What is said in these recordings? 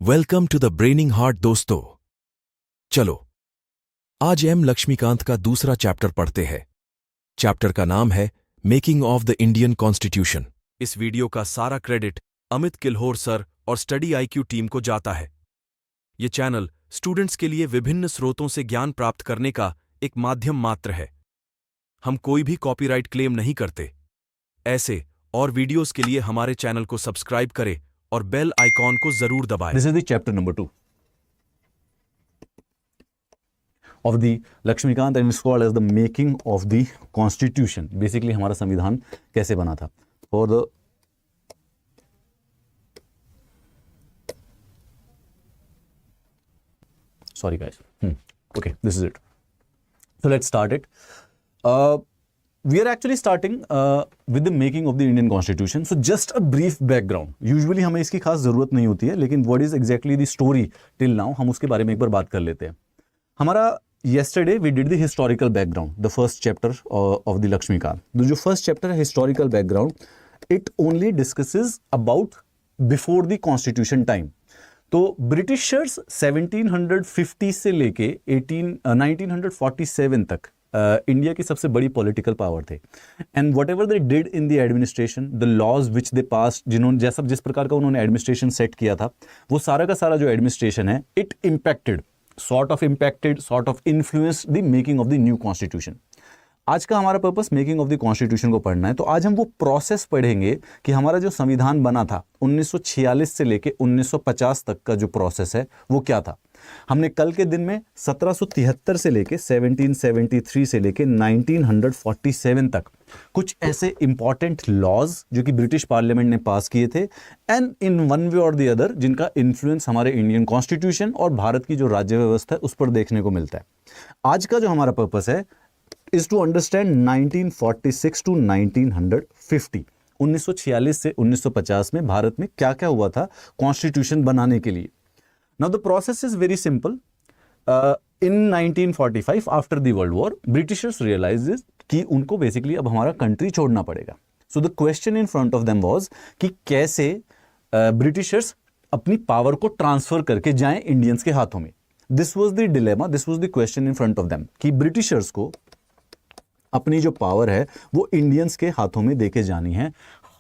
Welcome to the ब्रेनिंग heart दोस्तों। चलो आज एम लक्ष्मीकांत का दूसरा चैप्टर पढ़ते हैं। चैप्टर का नाम है making of the Indian constitution. इस वीडियो का सारा क्रेडिट अमित किल्होर सर और स्टडी आईक्यू टीम को जाता है। ये चैनल स्टूडेंट्स के लिए विभिन्न स्रोतों से ज्ञान प्राप्त करने का एक माध्यम मात्र है। हम कोई भी कॉपीराइट क्लेम नहीं करते। ऐसे और वीडियोस के लिए हमारे चैनल को सब्सक्राइब करें और बेल आइकॉन को जरूर दबाएं। This is the chapter number 2 of the Lakshmikant and it's called as the making of the constitution. Basically हमारा संविधान कैसे बना था। For the sorry guys. Okay, this is it. So let's start it. We are actually starting with the making of the Indian Constitution. So just a brief background. Usually हमें इसकी खास ज़रूरत नहीं होती है, लेकिन what is exactly the story till now हम उसके बारे में एक बार बात कर लेते हैं। हमारा yesterday we did the historical background, the first chapter of the Lakshmikant. जो first chapter है historical background, it only discusses about before the Constitution time. तो ब्रिटिशर्स 1750 से लेके 1947 तक इंडिया की सबसे बड़ी पॉलिटिकल पावर थे। And whatever they did in the administration, the laws which they pass, जिन्होंने जैसा जिस प्रकार का उन्होंने एडमिनिस्ट्रेशन सेट किया था, वो सारा का सारा जो एडमिनिस्ट्रेशन है, it impacted, sort of influence the making of the new constitution. आज का हमारा purpose making of the constitution को पढ़ना है। तो आज हम वो प्रोसेस पढ़ेंगे कि हमारा जो संविधान बना था 1946 से लेके 1950 तक का जो प्रोसेस है वो क्या था। हमने कल के दिन में 1773 से लेके 1773 से लेके 1947 तक कुछ ऐसे इंपॉर्टेंट लॉज जो कि ब्रिटिश पार्लियामेंट ने पास किए थे, एंड इन वन वे और द अदर जिनका इन्फ्लुएंस हमारे इंडियन कॉन्स्टिट्यूशन और भारत की जो राज्य व्यवस्था है उस पर देखने को मिलता है। आज का जो हमारा पर्पस है is to understand 1946 to 1950, 1946 से 1950 में भारत में क्या क्या हुआ था कॉन्स्टिट्यूशन बनाने के लिए। Now the process is very simple. In 1945 after the World War, Britishers realized कि उनको बेसिकली अब हमारा कंट्री छोड़ना पड़ेगा। So the question in front of them was कि कैसे ब्रिटिशर्स अपनी पावर को ट्रांसफर करके जाएं इंडियंस के हाथों में। This was the dilemma, this was the question in front of them कि ब्रिटिशर्स को अपनी जो पावर है वो इंडियंस के हाथों में देके जानी है।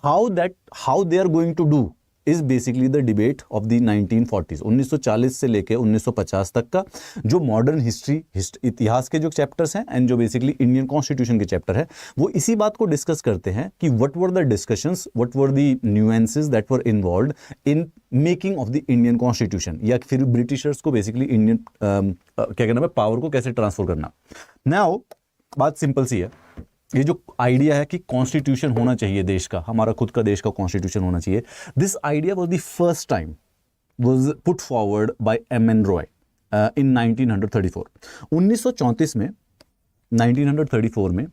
How they are going to do is basically the debate of the 1940s, 1940 से लेके 1950 तक का जो मॉडर्न हिस्ट्री इतिहास के जो चैप्टर्स हैं एंड जो बेसिकली इंडियन कॉन्स्टिट्यूशन के चैप्टर है वो इसी बात को डिस्कस करते हैं कि what were the discussions, what were the nuances that were involved in making of the Indian constitution, या फिर ब्रिटिशर्स को बेसिकली इंडियन क्या कहना है पावर को कैसे ट्रांसफर करना। नाउ बात सिंपल सी है, ये जो आइडिया है कि कॉन्स्टिट्यूशन होना चाहिए देश का, हमारा खुद का देश का कॉन्स्टिट्यूशन होना चाहिए, this idea was the first time was put forward by M N. Roy in 1934। 1934 में 1934 में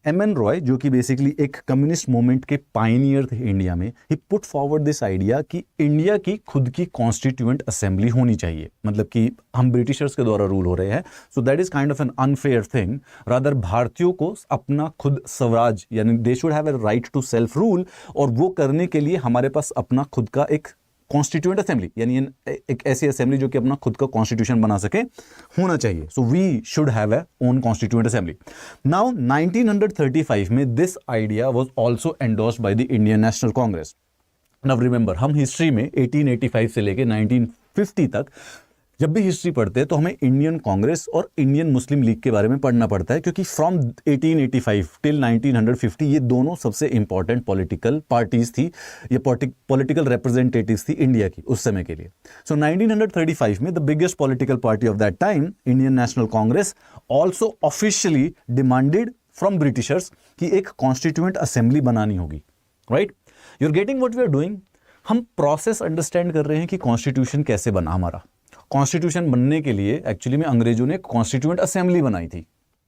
एम.एन. रॉय जो कि बेसिकली एक कम्युनिस्ट मूवमेंट के पायनियर थे इंडिया में, ही पुट फॉरवर्ड दिस आइडिया कि इंडिया की खुद की कॉन्स्टिट्यूएंट असेंबली होनी चाहिए। मतलब कि हम ब्रिटिशर्स के द्वारा रूल हो रहे हैं, so that is kind of an unfair thing. Rather भारतीयों को अपना खुद स्वराज, यानी they should have a right to self rule, और वो करने के लिए हमारे पास अपना खुद का एक कॉन्स्टिट्यूएंट असेंबली, यानी एक ऐसी असेंबली जो कि अपना खुद का कॉन्स्टिट्यूशन बना सके, होना चाहिए। So we should have a own constituent assembly. Now 1935 में this idea was also endorsed by the Indian national Congress. Now remember, हम हिस्ट्री में 1885 से लेके 1950 तक जब भी हिस्ट्री पढ़ते हैं तो हमें इंडियन कांग्रेस और इंडियन मुस्लिम लीग के बारे में पढ़ना पड़ता है, क्योंकि फ्रॉम 1885 टिल 1950 ये दोनों सबसे इंपॉर्टेंट पॉलिटिकल पार्टीज थी, ये पॉलिटिकल रिप्रेजेंटेटिव्स थी इंडिया की उस समय के लिए। सो 1935 में the biggest political party of that time, Indian national Congress, also officially demanded from Britishers कि एक कॉन्स्टिट्यूएंट असेंबली बनानी होगी। Right, you are getting what we are doing. हम प्रोसेस अंडरस्टैंड कर रहे हैं कि कॉन्स्टिट्यूशन कैसे बना। हमारा कॉन्स्टिट्यूशन बनने के लिए एक्चुअली में अंग्रेजों ने कॉन्स्टिट्यूएंट असेंबली बनाई थी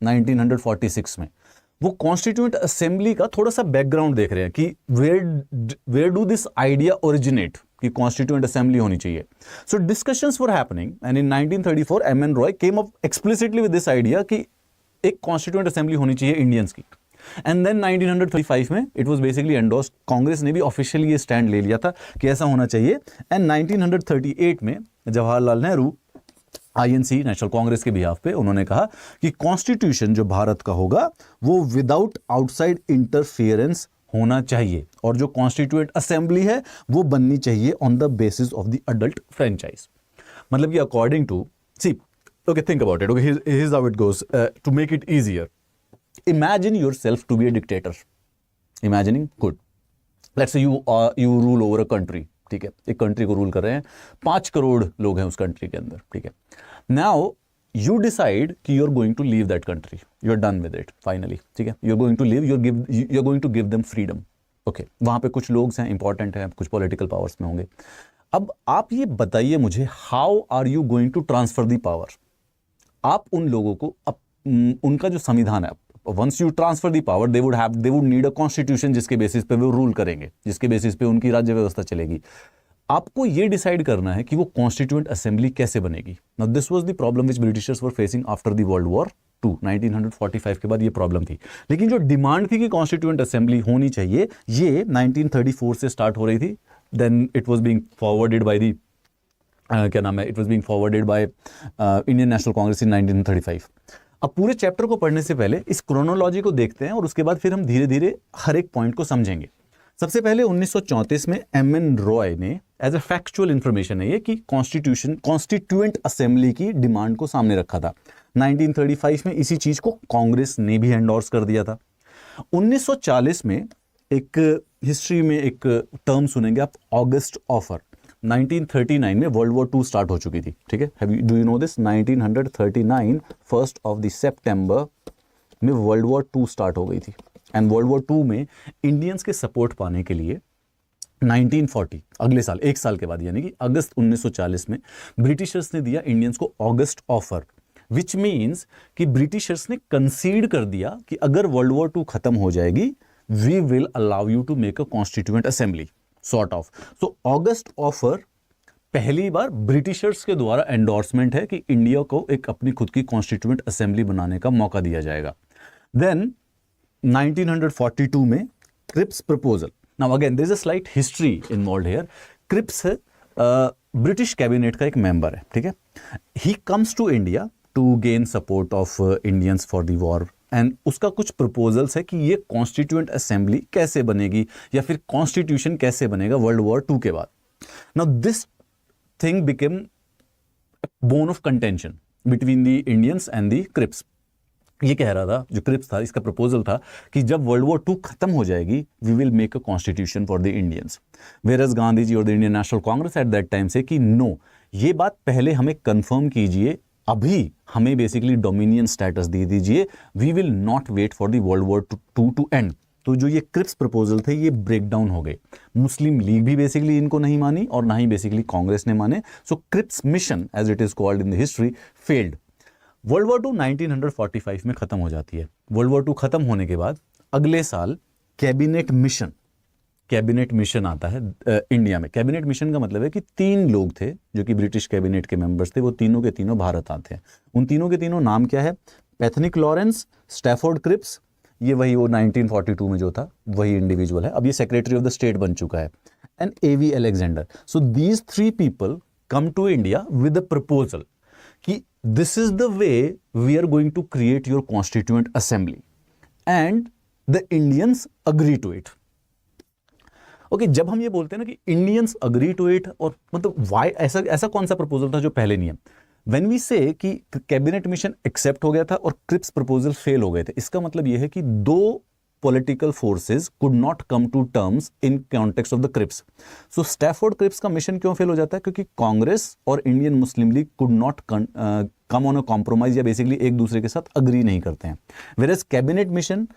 1946 में। वो कॉन्स्टिट्यूएंट असेंबली का थोड़ा सा बैकग्राउंड देख रहे हैं कि where do this idea originate कि कॉन्स्टिट्यूएंट असेंबली होनी चाहिए। So discussions were happening and in 1934 M N. Roy came up explicitly with this idea कि एक कॉन्स्टिट्यूएंट असेंबली होनी चाहिए इंडियंस की। एंड देन 1935 में it was basically endorsed, Congress ने भी ऑफिशियली ये स्टैंड ले लिया था कि ऐसा होना चाहिए। एंड 1938 में जवाहरलाल नेहरू आईएनसी नेशनल कांग्रेस के बिहाफ पे उन्होंने कहा कि कॉन्स्टिट्यूशन जो भारत का होगा वो विदाउट आउटसाइड इंटरफियरेंस होना चाहिए, और जो कॉन्स्टिट्यूएंट असेंबली है वो बननी चाहिए on the basis of the adult franchise. मतलब कि according to, see okay, think about it, okay, here's how it goes to make it easier. Imagine yourself to be a dictator, imagining, good, let's say you rule over a country, ठीक है, एक country को rule कर रहे हैं, 5 करोड़ लोग हैं उस कंट्री के अंदर, ठीक है। नाउ यू डिसाइड कि you are going to leave that country, you are done with it finally, ठीक है, you are going to leave, you are going to give them freedom, okay. वहां पे कुछ लोग हैं इंपॉर्टेंट हैं, कुछ पॉलिटिकल पावर्स में होंगे। अब आप ये बताइए मुझे, how are you going to transfer the power? आप उन लोगों को उनका जो संविधान है, once you transfer the power they would need a constitution जिसके बेसिस पे वो रूल करेंगे, जिसके बेसिस पे उनकी राज्य व्यवस्था चलेगी। आपको ये डिसाइड करना है कि वो कॉन्स्टिट्यूएंट असेंबली कैसे बनेगी। Now this was the problem which Britishers were facing after the world war 2, 1945 के बाद ये प्रॉब्लम थी। लेकिन जो डिमांड थी कि कॉन्स्टिट्यूएंट असेंबली होनी चाहिए, ये 1934 से स्टार्ट हो रही थी। Then it was being forwarded by the क्या नाम है, it was being forwarded by Indian national Congress in 1935। अब पूरे चैप्टर को पढ़ने से पहले इस क्रोनोलॉजी को देखते हैं और उसके बाद फिर हम धीरे धीरे हर एक पॉइंट को समझेंगे। सबसे पहले 1934 में एम.एन. रॉय ने, एज अ फैक्चुअल इंफॉर्मेशन है ये, कि कॉन्स्टिट्यूएंट असेंबली की डिमांड को सामने रखा था। 1935 में इसी चीज को कांग्रेस ने भी एंडोर्स कर दिया था। 1940 में एक हिस्ट्री में एक टर्म सुनेंगे आप, ऑगस्ट ऑफर। 1939 में वर्ल्ड वॉर 2 स्टार्ट हो चुकी थी, ठीक है, डू यू नो दिस? 1939 1 सितंबर में वर्ल्ड वॉर 2 स्टार्ट हो गई थी। एंड वर्ल्ड वॉर 2 में इंडियंस के सपोर्ट पाने के लिए 1940, अगले साल, एक साल के बाद, यानी कि अगस्त 1940 में ब्रिटिशर्स ने दिया इंडियंस को ऑगस्ट ऑफर, विच मीन्स कि ब्रिटिशर्स ने कंसीड कर दिया कि अगर वर्ल्ड वॉर 2 खत्म हो जाएगी, we will allow you to make a constituent assembly, sort of. So August offer पहली बार ब्रिटिशर्स के द्वारा एंडोर्समेंट है कि इंडिया को एक अपनी खुद की कॉन्स्टिट्यूएंट असेंबली बनाने का मौका दिया जाएगा। देन 1942 में Cripps proposal. Now again there is a slight history involved here. Cripps British cabinet का एक मेंबर है, ठीक है। He comes to India to gain support of Indians for the war, and उसका कुछ प्रपोजल्स है कि ये कॉन्स्टिट्यूएंट असेंबली कैसे बनेगी या फिर कॉन्स्टिट्यूशन कैसे बनेगा वर्ल्ड वॉर 2 के बाद। Now this thing became bone of contention between the Indians and the Cripps. ये कह रहा था, जो क्रिप्स था, इसका प्रपोजल था कि जब वर्ल्ड वॉर 2 खत्म हो जाएगी, we will make a constitution for the Indians. Whereas Gandhi ji और the Indian national Congress at that time से कि नो, ये बात पहले हमें कंफर्म कीजिए, अभी हमें बेसिकली डोमिनियन स्टेटस दे दीजिए, we will not wait for the world war 2 to end. तो जो ये क्रिप्स प्रपोजल थे ये ब्रेक डाउन हो गए। मुस्लिम लीग भी बेसिकली इनको नहीं मानी और ना ही बेसिकली कांग्रेस ने माने। So Cripps mission as it is called in the history failed. World war 2 1945 में खत्म हो जाती है। वर्ल्ड वॉर 2 खत्म होने के बाद अगले साल कैबिनेट मिशन आता है इंडिया में। कैबिनेट मिशन का मतलब है कि 3 लोग थे जो कि ब्रिटिश कैबिनेट के मेंबर्स थे, वो तीनों के तीनों भारत आते हैं। उन तीनों के तीनों नाम क्या है? पैथनिक लॉरेंस, स्टैफोर्ड क्रिप्स, ये वही वो 1942 में जो था वही इंडिविजुअल है, अब ये सेक्रेटरी ऑफ द स्टेट बन चुका है, and AV Alexander. So these 3 people come to India with a proposal कि this is the way we are going to create your constituent assembly, and the Indians agree to it. Okay, जब हम ये बोलते हैं ना कि Indians agree to it, और मतलब वाई, ऐसा कौन सा प्रपोजल था जो पहले नहीं है? व्हेन वी से कि कैबिनेट मिशन एक्सेप्ट हो गया था और क्रिप्स प्रपोजल फेल हो गए थे, इसका मतलब यह है कि 2 political forces could not come to terms in context of the Cripps. So Stafford Cripps का मिशन क्यों फेल हो जाता है? क्योंकि कांग्रेस और Indian Muslim League could not come on a compromise, या बेसिकली एक दूसरे के साथ अग्री नहीं करते हैं। वेयरएज कैबिनेट मिशन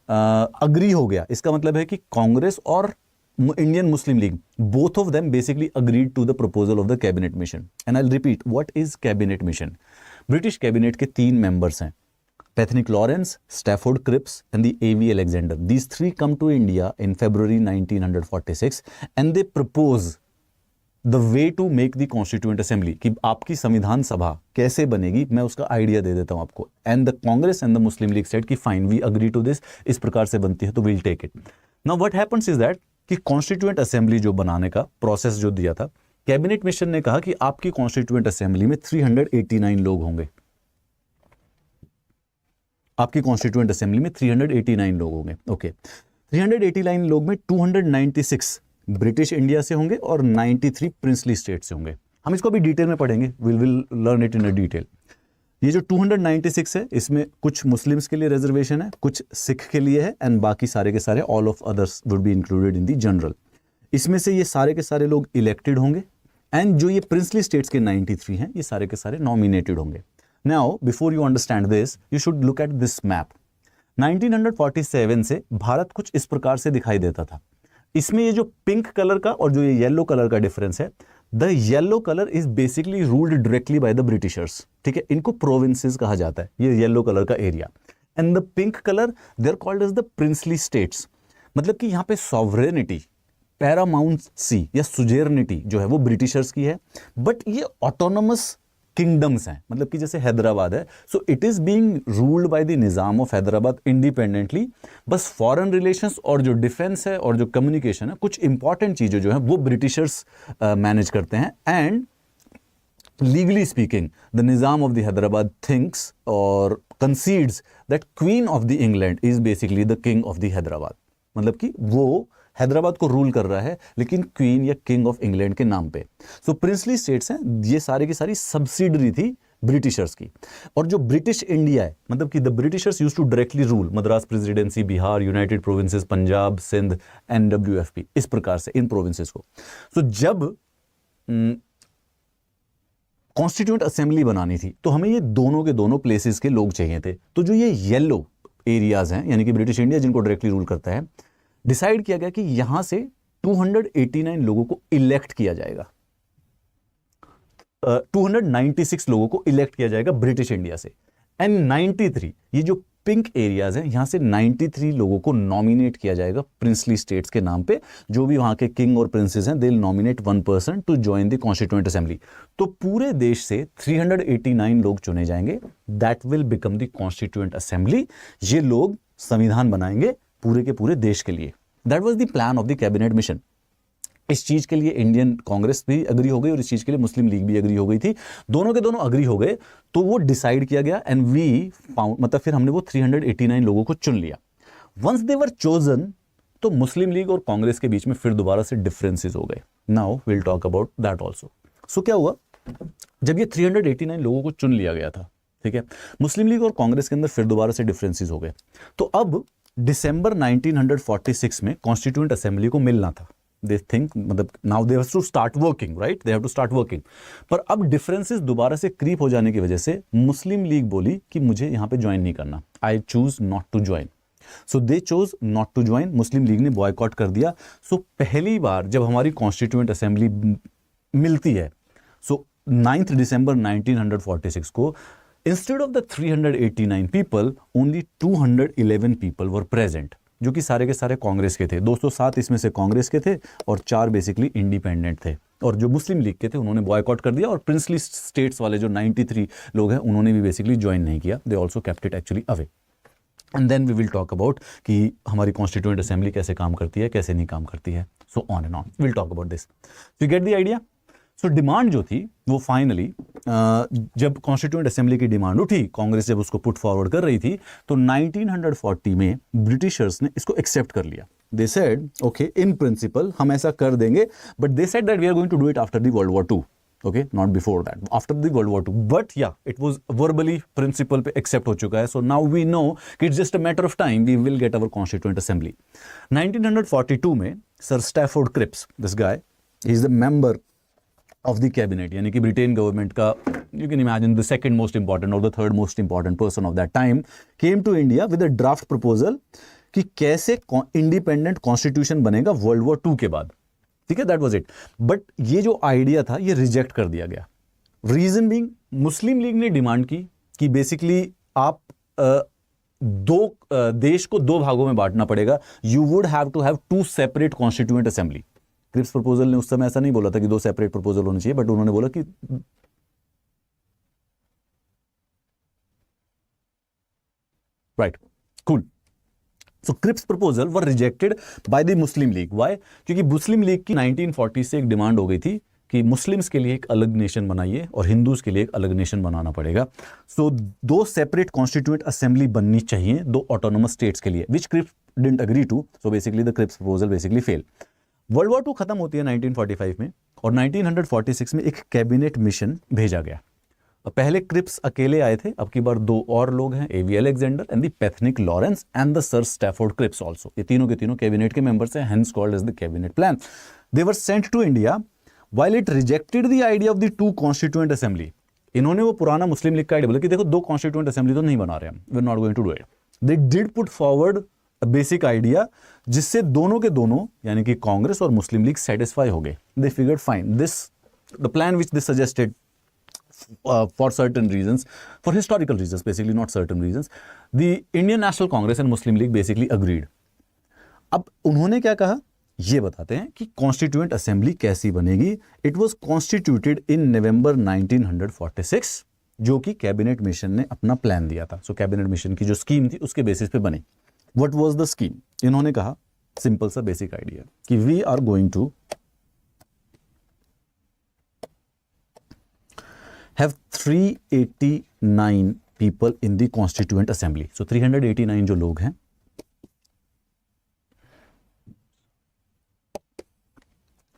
अग्री हो गया, इसका मतलब है कि कांग्रेस और Indian Muslim League, both of them basically agreed to the proposal of the cabinet mission. And I'll repeat, what is cabinet mission? British cabinet के 3 members हैं, Pathnick Lawrence, Stafford Cripps, and the A.V. Alexander. These 3 come to India in February 1946, and they propose the way to make the constituent assembly, कि आपकी संविधान सभा कैसे बनेगी, मैं उसका आइडिया दे देता हूं आपको. And the Congress and the Muslim League said कि fine we agree to this, इस प्रकार से बनती है तो will take it. Now what happens is that कि कॉन्स्टिट्यूएंट असेंबली जो बनाने का प्रोसेस जो दिया था, कैबिनेट मिशन ने कहा कि आपकी कॉन्स्टिट्यूएंट असेंबली में 389 लोग होंगे. आपकी कॉन्स्टिट्यूएंट असेंबली में 389 लोग होंगे. ओके, 389 लोग में 296 ब्रिटिश इंडिया से होंगे और 93 प्रिंसली स्टेट से होंगे. हम इसको अभी डिटेल में पढ़ेंगे, will learn it in a detail. ये जो 296 है, इसमें कुछ मुस्लिम्स के लिए रिजर्वेशन है, कुछ सिख के लिए है, एंड बाकी सारे के सारे all of others would be included in the general. इसमें से ये सारे के सारे लोग इलेक्टेड होंगे, एंड जो ये प्रिंसली स्टेट्स के 93 हैं, ये सारे के सारे नॉमिनेटेड होंगे. Now before you understand this, you should look at this map. 1947 से भारत कुछ इस प्रकार से दिखाई देता था. इसमें ये जो पिंक कलर का और जो ये येलो कलर का डिफरेंस है, the yellow colour is basically ruled directly by the Britishers. ठीक है, इनको प्रोविंसेस कहा जाता है, ये येलो कलर का area. And the pink colour they are called as the princely states. मतलब कि यहां पे सॉवरेनिटी, पैरामाउंट सी या सुजेरनिटी जो है वो ब्रिटिशर्स की है, बट ये ऑटोनोमस किंगडम्स हैं. मतलब कि जैसे हैदराबाद है, so it is being ruled by the Nizam of Hyderabad independently. बस फॉरेन रिलेशंस और जो डिफेंस है और जो कम्युनिकेशन है, कुछ इंपॉर्टेंट चीजें जो है वो ब्रिटिशर्स मैनेज करते हैं. And legally speaking, the Nizam of the Hyderabad thinks or concedes that Queen of the England is basically the King of the Hyderabad. मतलब कि वो हैदराबाद को रूल कर रहा है, लेकिन क्वीन या किंग ऑफ इंग्लैंड के नाम पे. सो प्रिंसली स्टेट्स हैं, ये सारे की सारी सब्सिडरी थी ब्रिटिशर्स की. और जो ब्रिटिश इंडिया है, मतलब कि the Britishers used to directly rule Madras presidency, Bihar, United Provinces, Punjab, Sindh, NWFP, इस प्रकार से इन प्रोविंसेस को. सो जब कॉन्स्टिट्यूएंट असेंबली बनानी थी, तो हमें ये दोनों के दोनों प्लेसेस के लोग चाहिए थे. तो जो ये येलो एरियाज हैं, यानी कि ब्रिटिश इंडिया जिनको डायरेक्टली रूल करता है, डिसाइड किया गया कि यहां से 289 लोगों को इलेक्ट किया जाएगा. 296 लोगों को इलेक्ट किया जाएगा ब्रिटिश इंडिया से, एंड 93, ये जो पिंक एरियाज हैं, यहां से 93 लोगों को नॉमिनेट किया जाएगा प्रिंसली स्टेट्स के नाम पे. जो भी वहां के किंग और प्रिंसेस हैं, they will nominate one person to join the constituent assembly. तो पूरे देश से 389 लोग चुने जाएंगे, that will become the constituent assembly. ये लोग संविधान बनाएंगे पूरे के पूरे देश के लिए. That was the plan of the cabinet mission. इस चीज के लिए इंडियन कांग्रेस भी अग्री हो गई और इस चीज के लिए मुस्लिम लीग भी अग्री हो गई थी. दोनों के दोनों अग्री हो गए, तो वो डिसाइड किया गया, एंड वी फाउंड, मतलब फिर हमने वो 389 लोगों को चुन लिया. वंस दे वर चोजन, तो मुस्लिम लीग और कांग्रेस के बीच में फिर दोबारा से डिफरेंसेस हो गए. Now will talk about that also. So क्या हुआ, जब ये 389 लोगों को चुन लिया गया था, ठीक है, मुस्लिम लीग और कांग्रेस के अंदर फिर दोबारा से डिफरेंसेस हो गए. तो अब दिसंबर 1946 में कॉन्स्टिट्यूएंट असेंबली को मिलना था. दे थिंक, मतलब now they have to start working, right, they have to start working. पर अब डिफरेंसेस दोबारा से क्रीप हो जाने की वजह से मुस्लिम लीग बोली कि मुझे यहां पे ज्वाइन नहीं करना, I choose not to join. So they chose not to join. Muslim League ने बॉयकॉट कर दिया. सो पहली बार जब हमारी कॉन्स्टिट्यूएंट असेंबली मिलती है, सो 9 दिसंबर 1946 को, instead of the 389 people, only 211 people were present, जो कि सारे के सारे कांग्रेस के थे. 207 इसमें से कांग्रेस के थे और 4 बेसिकली इंडिपेंडेंट थे. और जो मुस्लिम लीग के थे उन्होंने बॉयकॉट कर दिया, और प्रिंसली स्टेट्स वाले जो 93 लोग हैं उन्होंने भी बेसिकली ज्वाइन नहीं किया. They also kept it actually away. And then we will talk about कि हमारी कॉन्स्टिट्यूएंट असेंबली कैसे काम करती है, कैसे नहीं काम करती है. So on and on will talk about this. You get the idea. So demand जो थी वो फाइनली, जब कॉन्स्टिट्यूएंट असेंबली की डिमांड उठी, कांग्रेस जब उसको पुट फॉरवर्ड कर रही थी, तो 1940 में ब्रिटिशर्स ने इसको एक्सेप्ट कर लिया. They said okay, in principle हम ऐसा कर देंगे, but they said that we are going to do it after the world war II. Okay, not before that, after the world war II. But yeah, it was verbally principle पे accept हो चुका है. So now we know कि it's just a matter of time, we will get our constituent assembly. 1942 में sir Stafford Cripps, this guy, he is the member of the cabinet, यानी कि Britain government का, you can imagine the second most important or the third most important person of that time, came to India with a draft proposal कि कैसे independent constitution बनेगा world war II के बाद. ठीक है, दैट वाज इट. बट ये जो idea था ये रिजेक्ट कर दिया गया. रीजन बीइंग, मुस्लिम लीग ने डिमांड की कि बेसिकली आप देश को 2 भागों में बांटना पड़ेगा. You would have to have 2 separate constituent assembly. Cripps proposal ने उस समय ऐसा नहीं बोला था कि 2 सेपरेट प्रपोजल होने चाहिए, बट उन्होंने बोला कि right, cool. So Cripps proposal were rejected by the Muslim League. Why? क्योंकि मुस्लिम लीग की 1940 से एक डिमांड हो गई थी कि मुस्लिम्स के लिए एक अलग नेशन बनाइए और हिंदूज के लिए एक अलग नेशन बनाना पड़ेगा। सो 2 सेपरेट कॉन्स्टिट्यूएंट असेंबली बननी चाहिए 2 ऑटोनोमस स्टेट्स के लिए, which Cripps didn't agree to. So basically the Cripps proposal basically fail. World war 2 खत्म होती है 1945 में, और 1946 में एक कैबिनेट मिशन भेजा गया। पहले क्रिप्स अकेले आए थे, अब की बार 2 और लोग हैं, AV Alexander and the Pethick Lawrence and the sir Stafford Cripps also. ये तीनों के तीनों कैबिनेट के मेंबर्स हैं, hence called as the cabinet plan. They were sent to India while it rejected the idea of the 2 constituent assembly. इन्होंने वो पुराना मुस्लिम league का आइडिया बोला कि देखो 2 कॉन्स्टिट्यूएंट असेंबली तो नहीं बना रहे हम, we are not going to do it. They did put forward a basic idea जिससे दोनों के दोनों यानी कि कांग्रेस और मुस्लिम लीग सेटिस्फाई हो गए। They figured fine this the plan which they suggested for certain reasons, for historical reasons, basically not certain reasons, the Indian National Congress and Muslim League basically agreed. अब उन्होंने क्या कहा ये बताते हैं कि कॉन्स्टिट्यूएंट असेंबली कैसी बनेगी। इट वाज कॉन्स्टिट्यूटेड इन नवंबर 1946, जो कि कैबिनेट मिशन ने अपना प्लान दिया था। सो कैबिनेट मिशन की जो स्कीम थी उसके बेसिस पे बनी। What was the scheme? इन्होंने कहा सिंपल सा बेसिक आइडिया कि we are going to have 389 people in the constituent assembly. So 389 जो लोग हैं,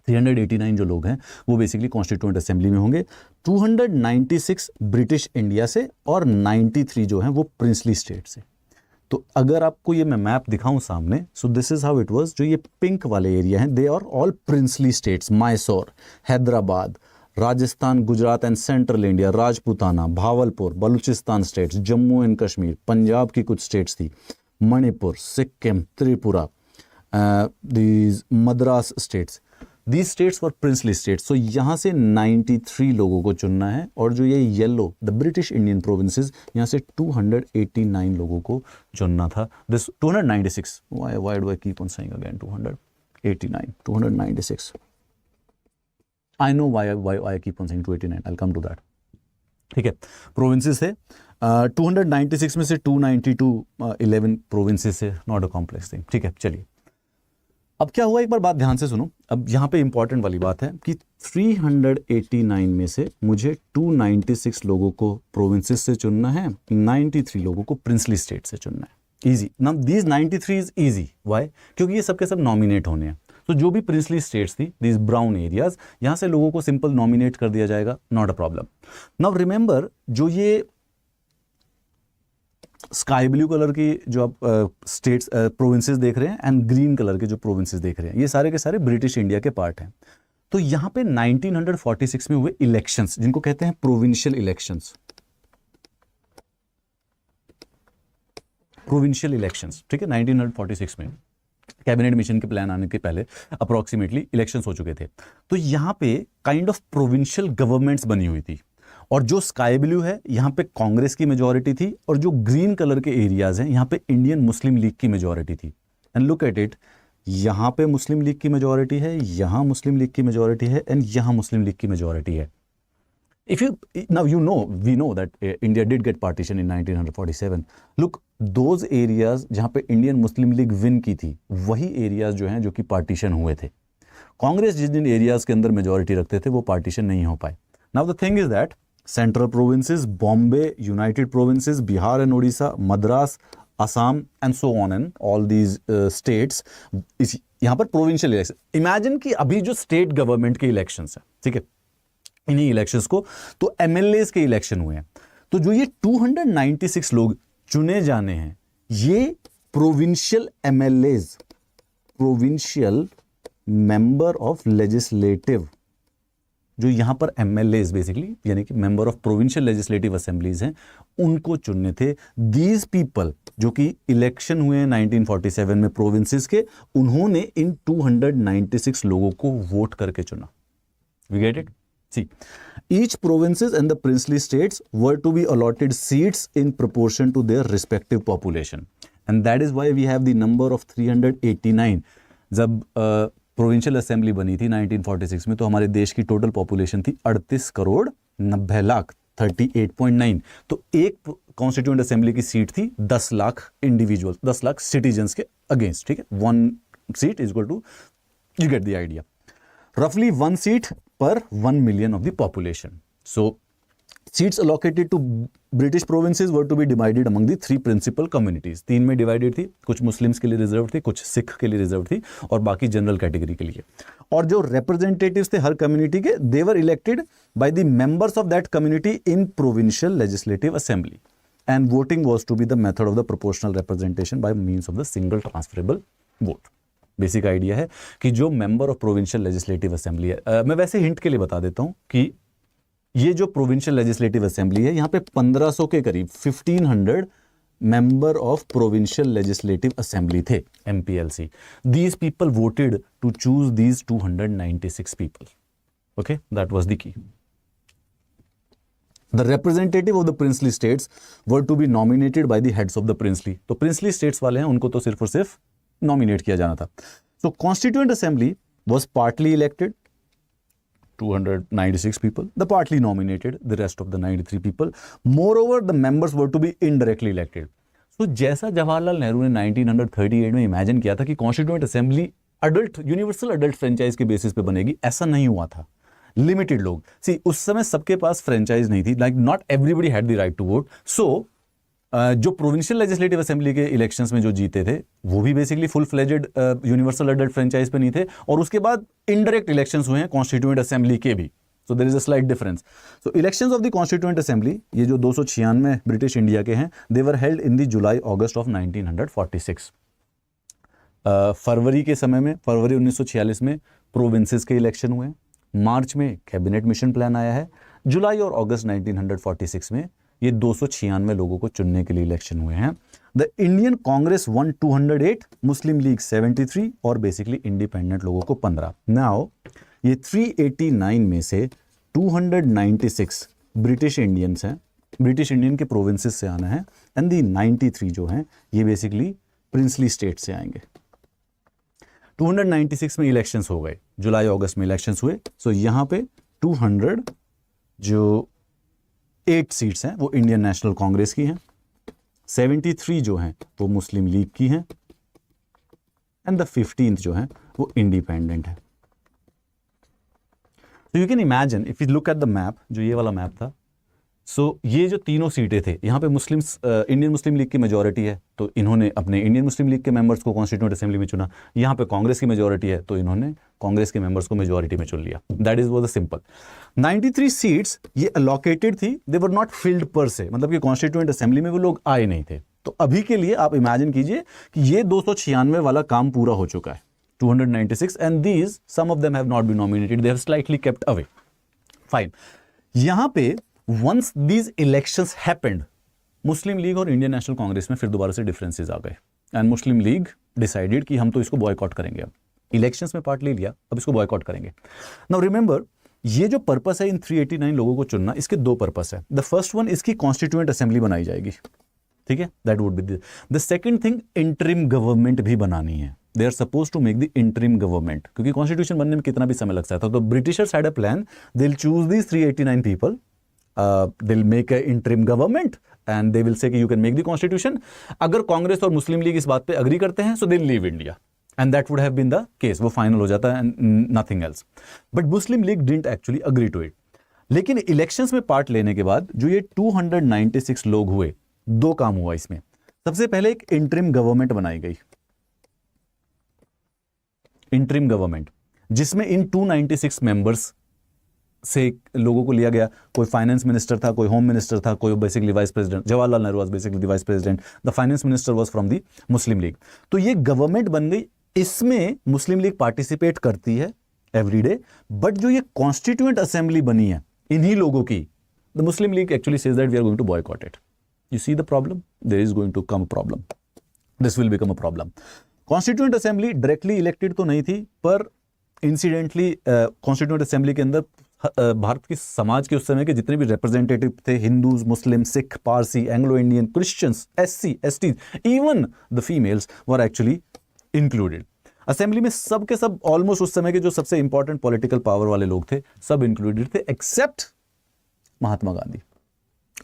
389 जो लोग हैं वो बेसिकली कॉन्स्टिट्यूएंट असेंबली में होंगे। 296 ब्रिटिश इंडिया से और 93 जो हैं वो प्रिंसली स्टेट से। तो अगर आपको ये मैं मैप दिखाऊं सामने, so this is how it was. जो ये पिंक वाले एरिया हैं they are all princely states, Mysore, Hyderabad, Rajasthan, Gujarat and central India, Rajputana, Bahawalpur, Balochistan states, Jammu and Kashmir, Punjab की कुछ स्टेट्स थी, Manipur, Sikkim, Tripura, these Madras states, these states for princely states. So यहाँ से 93 लोगों को चुनना है, और जो ये yellow the British Indian provinces, यहाँ से 289 लोगों को चुनना था। This 296, why do I keep on saying again 289, 296. I know why I keep on saying 289. I'll come to that. ठीक है, प्रोविंसेस थे 296 में से 292 11 प्रोविंसेस से, नॉट अ कॉम्प्लेक्स थिंग। ठीक है, चलिए अब क्या हुआ एक बार बात ध्यान से सुनो। अब यहाँ पे इंपॉर्टेंट वाली बात है कि 389 में से मुझे 296 लोगों को प्रोविंसेस से चुनना है, 93 लोगों को प्रिंसली स्टेट से चुनना है। Easy now, these 93 is easy. Why? क्योंकि ये सबके सब नॉमिनेट होने हैं। तो जो भी प्रिंसली स्टेट्स थी, दीज ब्राउन एरियाज, यहां से लोगों को सिंपल नॉमिनेट कर दिया जाएगा, not a problem. Now remember, जो ये स्काई ब्लू कलर की जो आप स्टेट्स प्रोविंसेस देख रहे हैं एंड ग्रीन कलर के जो प्रोविंसेस देख रहे हैं, ये सारे के सारे ब्रिटिश इंडिया के पार्ट हैं। तो यहां पे 1946 में हुए इलेक्शंस, जिनको कहते हैं प्रोविंशियल इलेक्शंस, प्रोविंशियल इलेक्शंस, ठीक है, 1946 में कैबिनेट मिशन के प्लान आने के पहले अप्रोक्सीमेटली इलेक्शंस हो चुके थे। तो यहां पे काइंड ऑफ प्रोविंशियल गवर्नमेंट्स बनी हुई थी, और जो स्काई ब्लू है यहां पे कांग्रेस की मेजॉरिटी थी, और जो ग्रीन कलर के एरियाज हैं यहां पे इंडियन मुस्लिम लीग की मेजॉरिटी थी। एंड लुक एट इट, यहां पे मुस्लिम लीग की मेजॉरिटी है, यहां मुस्लिम लीग की मेजॉरिटी है, एंड यहां मुस्लिम लीग की मेजॉरिटी है। If you now we know that India did get partition in 1947. Look, those areas जहाँ पे इंडियन मुस्लिम लीग विन की थी, वही एरियाज जो हैं जो कि पार्टीशन हुए थे। कांग्रेस जिस जिन एरियाज के अंदर मेजॉरिटी रखते थे वो पार्टीशन नहीं हो पाए। Now the thing is that central provinces, Bombay, United provinces, Bihar and Orissa, Madras, Assam and so on and all these states, यहाँ पर प्रोविंशियल इलेक्शन। इमेजिन कि अभी जो स्टेट गवर्नमेंट के इलेक्शंस हैं, ठीक है, इन्हीं इलेक्शंस को तो एमएलएस के इलेक्शन हुए हैं। तो जो ये 296 लोग चुने जाने हैं, ये provincial MLAs, provincial member of legislative, जो यहां पर एमएलएस बेसिकली यानी कि member of provincial legislative assemblies हैं, उनको चुनने थे। दीज पीपल जो कि इलेक्शन हुए हैं 1947 में प्रोविंसेस के, उन्होंने इन 296 लोगों को वोट करके चुना। We get it? See, each provinces and the princely states were to be allotted seats in proportion to their respective population, and that is why we have the number of 389. जब provincial assembly बनी थी 1946 में, तो हमारे देश की total population थी 38 करोड़ 90 लाख 38.9। तो एक कॉन्स्टिट्यूएंट असेंबली की सीट थी 10 लाख इंडिविजुअल, 10 लाख सिटीजन्स के अगेंस्ट, ठीक है। 1 seat is equal to, you get the idea, roughly 1 seat per 1 million of the population. So seats allocated to British provinces were to be divided among the 3 principal communities. 3 में divided थी, कुछ Muslims के लिए reserve थी, कुछ सिख के लिए reserve थी और बाकी जनरल कैटेगरी के लिए। और जो रिप्रेजेंटेटिव्स थे हर कम्युनिटी के, they were elected by the members of that community in provincial legislative assembly, and voting was to be the method of the proportional representation by means of the single transferable vote. Basic idea है कि जो member of provincial legislative assembly है, मैं वैसे hint के लिए बता देता हूं कि ये जो प्रोविंशियल लेजिस्लेटिव असेंबली है, यहां पे 1500 के करीब 1500 member of provincial legislative assembly थे, MPLC. These people voted to choose these 296 people. Okay, that was the key. The representative of the princely states were to be nominated by the heads of the princely. तो princely states वाले हैं, उनको तो सिर्फ और सिर्फ nominate किया जाना था। So constituent assembly was partly elected 296 people, the partly nominated the rest of the 93 people. Moreover, the members were to be indirectly elected. So जैसा जवाहरलाल नेहरू ने 1938 में इमेजिन किया था कि constituent assembly adult universal adult franchise के basis पे बनेगी, ऐसा नहीं हुआ था। लिमिटेड लोग, सी उस समय सबके पास फ्रेंचाइज नहीं थी, like not everybody had the right to vote. So जो प्रोविंशियल लेजिस्लेटिव असेंबली के इलेक्शंस में जो जीते थे वो भी basically full fledged universal adult franchise पे नहीं थे, और उसके बाद इनडायरेक्ट इलेक्शंस हुए हैं कॉन्स्टिट्यूएंट असेंबली के भी। So there is a slight difference. So elections of the constituent assembly, ये जो 296 ब्रिटिश इंडिया के हैं, they were held in the July August of 1946। फरवरी के समय में, फरवरी 1946 में प्रोविंसेस के इलेक्शन हुए, मार्च में कैबिनेट मिशन प्लान आया है, जुलाई और अगस्त 1946 में ये 296 लोगों को चुनने के लिए इलेक्शन हुए हैं। The Indian Congress one 208, Muslim league 73 और बेसिकली इंडिपेंडेंट लोगों को 15। नाउ ये 389 में से 296 ब्रिटिश इंडियंस हैं, ब्रिटिश इंडियन के प्रोविंसेस से आना है, एंड दी 93 जो हैं ये बेसिकली प्रिंसली स्टेट से आएंगे। 296 में इलेक्शंस हो गए, जुलाई अगस्त में इलेक्शंस हुए। सो यहां पे 200 जो 8 सीट्स हैं वो इंडियन नेशनल कांग्रेस की हैं, 73 जो हैं वो मुस्लिम लीग की हैं, एंड द 15th जो है वो इंडिपेंडेंट है। तो you can imagine if you look at the map, जो ये वाला मैप था, सो ये जो तीनों सीटें थे, यहाँ पे मुस्लिम्स, इंडियन मुस्लिम लीग की मेजॉरिटी है तो इन्होंने अपने इंडियन मुस्लिम लीग के मेंबर्स को कॉन्स्टिट्यूएंट असेंबली में चुना। यहाँ पे कांग्रेस की मेजॉरिटी है तो इन्होंने कांग्रेस के मेंबर्स को मेजॉरिटी में चुन लिया। That is was the simple. 93 seats ये अलॉकेटेड थी, दे वर नॉट फिल्ड पर से, मतलब कि कॉन्स्टिट्यूएंट असेंबली में वो लोग आए नहीं थे। तो अभी के लिए आप इमेजिन कीजिए कि ये 296 वाला काम पूरा हो चुका है, 296, and these some of them have not been nominated, they have slightly kept away. Fine. यहां पे once these elections happened, Muslim League और इंडियन नेशनल कांग्रेस में फिर दोबारा से डिफरेंसेस आ गए, एंड मुस्लिम लीग डिसाइडेड कि हम तो इसको बॉयकॉट करेंगे। अब इलेक्शंस में पार्ट ले लिया, अब इसको बॉयकॉट करेंगे। नाउ रिमेंबर, ये जो पर्पस है इन 389 लोगों को चुनना, इसके 2 पर्पस है। द फर्स्ट वन, इसकी कॉन्स्टिट्यूएंट असेंबली बनाई जाएगी, ठीक है, that would be the second thing, interim government भी बनानी है। They are suppose to make the interim government, क्योंकि कॉन्स्टिट्यूशन बनने में कितना भी समय लग सकता था। तो Britishers had a plan, they will choose these 389 people, they'll make a interim government and they will say कि you can make the constitution। अगर कांग्रेस और मुस्लिम लीग इस बात पे अग्री करते हैं so they'll leave India, and that would have been the case, वो final हो जाता है and nothing else। but Muslim league didn't actually agree to it। लेकिन इलेक्शंस में पार्ट लेने के बाद जो ये 296 लोग हुए, 2 काम हुआ इसमें। सबसे पहले एक इंटरिम गवर्नमेंट बनाई गई, इंटरिम गवर्नमेंट, जिसमें इन 296 मेंबर्स से लोगों को लिया गया। कोई फाइनेंस मिनिस्टर था, कोई होम मिनिस्टर था, कोई basically vice president. Jawaharlal Nehru was basically the vice president, the finance minister was from the Muslim league. तो ये गवर्नमेंट बन गई, इसमें मुस्लिम लीग पार्टिसिपेट करती है एवरीडे, बट जो ये कॉन्स्टिट्यूएंट असेंबली बनी है इन्हीं लोगों की, the Muslim League actually says that we are going to boycott it. You see the problem, there is going to come a problem, this will become a problem. Constituent assembly directly elected तो नहीं थी, पर incidentally constituent assembly के अंदर भारत के समाज के उस समय के जितने भी रिप्रेजेंटेटिव थे, Hindus, Muslim, Sikh, Parsi, Anglo Indian, Christians, SC, ST, even the females were actually included. Assembly में सब के सब ऑलमोस्ट उस समय के जो सबसे इंपॉर्टेंट पॉलिटिकल पावर वाले लोग थे सब इंक्लूडेड थे एक्सेप्ट महात्मा गांधी।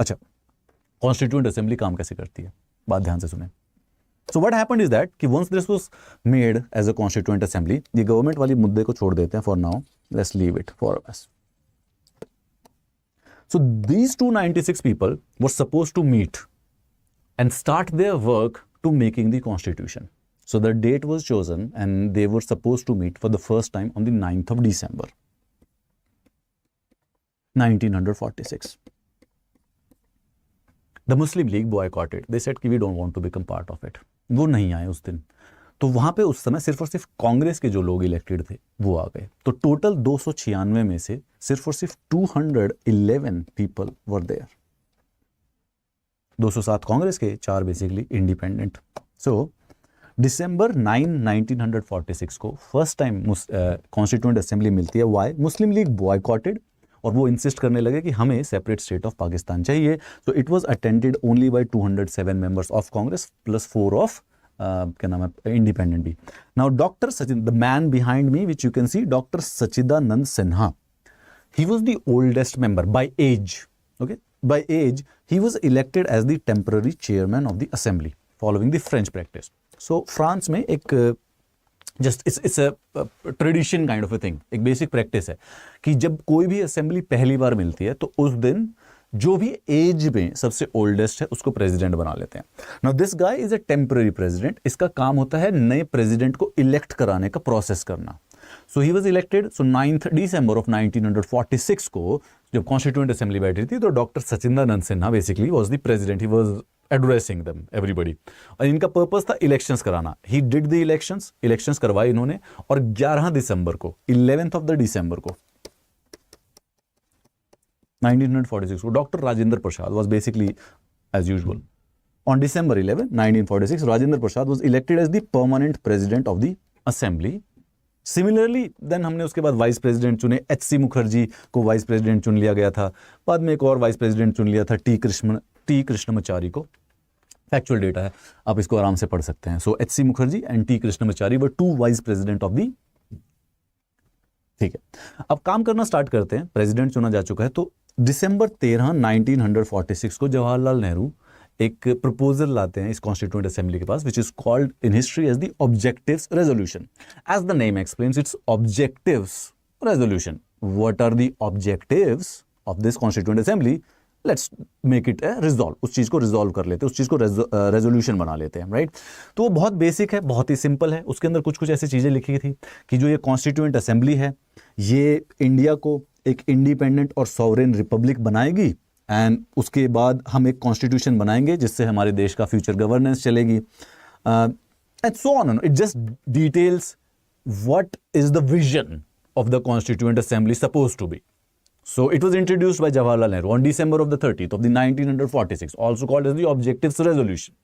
अच्छा, कॉन्स्टिट्यूएंट असेंबली काम कैसे करती है, बात ध्यान से सुने। So what happened is that कि once this was made as a constituent assembly, ये गवर्नमेंट वाली मुद्दे को छोड़ देते हैं for now, let's leave it for us. So these 296 people were supposed to meet and start their work to making the constitution. So the date was chosen and they were supposed to meet for the first time on the 9th of December 1946. The Muslim League boycotted. They said कि we don't want to become part of it. वो नहीं आए उस दिन। तो वहां पे उस समय सिर्फ और सिर्फ कांग्रेस के जो लोग इलेक्टेड थे वो आ गए। तो टोटल 296 में से सिर्फ और सिर्फ 211 पीपल वर देयर। 207 कांग्रेस के, 4 बेसिकली इंडिपेंडेंट। सो दिसंबर 9, 1946 को फर्स्ट टाइम कॉन्स्टिट्यूएंट असेंबली मिलती है। वाई? मुस्लिम लीग बॉयकॉटेड और वो इंसिस्ट करने लगे कि हमें सेपरेट स्टेट ऑफ पाकिस्तान चाहिए। So it was attended only by 207 members of Congress plus 4 of क्या नाम है इंडिपेंडेंट भी। Now doctor Sachin, the man behind me which you can see, doctor Sachidanand Sinha, he was the oldest member by age. Okay, by age he was elected as the temporary chairman of the assembly following the French practice. So France में एक just it's a tradition kind of a thing, एक basic practice है कि जब कोई भी assembly पहली बार मिलती है तो उस दिन जो भी एज में सबसे ओल्डेस्ट है उसको प्रेसिडेंट बना लेते हैं। Now this guy is a temporary president. इसका काम होता है नए प्रेसिडेंट को इलेक्ट कराने का प्रोसेस करना। So he was elected. So 9 December of 1946 को जब कॉन्स्टिट्यूएंट असेंबली बैठी थी तो doctor Sachidanand Sinha basically was the president. He was addressing them everybody और इनका पर्पस था इलेक्शंस कराना। ही डिड द इलेक्शंस करवाए इन्होंने और 11 दिसंबर को 11th ऑफ द दिसंबर को 1946 को doctor Rajendra Prasad was basically as usual. On December 11, 1946, Rajendra Prasad was elected as the permanent president of the assembly. Similarly, then हमने उसके बाद वाइस प्रेसिडेंट चुने। एच.सी. मुखर्जी को वाइस प्रेसिडेंट चुन लिया गया था। बाद में एक और वाइस प्रेसिडेंट चुन लिया था टी कृष्णमाचारी को। फैक्चुअल डेटा है, आप इसको आराम से पढ़ सकते हैं। So HC. Mukherjee and T Krishnamachari were 2 vice president of the. ठीक है, अब काम करना स्टार्ट करते हैं। प्रेसिडेंट चुना जा चुका है तो दिसंबर 13, 1946 को जवाहरलाल नेहरू एक प्रपोजल लाते हैं इस कॉन्स्टिट्यूएंट असेंबली के पास, which is called in history as the objectives resolution. As the name explains, it's objectives resolution. What are the objectives of this constituent assembly? Let's make it a resolve. उस चीज को resolve कर लेते हैं, उस चीज को रेजोल्यूशन बना लेते हैं, राइट? तो वो बहुत बेसिक है, बहुत ही सिंपल है। उसके अंदर कुछ कुछ ऐसी चीजें लिखी थी कि जो ये कॉन्स्टिट्यूएंट असेंबली है ये इंडिया को एक इंडिपेंडेंट और सॉवरेन रिपब्लिक बनाएगी एंड उसके बाद हम एक कॉन्स्टिट्यूशन बनाएंगे जिससे हमारे देश का फ्यूचर गवर्नेंस चलेगी and so on. It just details what is the vision of the constituent assembly suppose to be. So it was introduced by Jawaharlal Nehru on December of the 30th of the 1946, also called as the Objectives Resolution.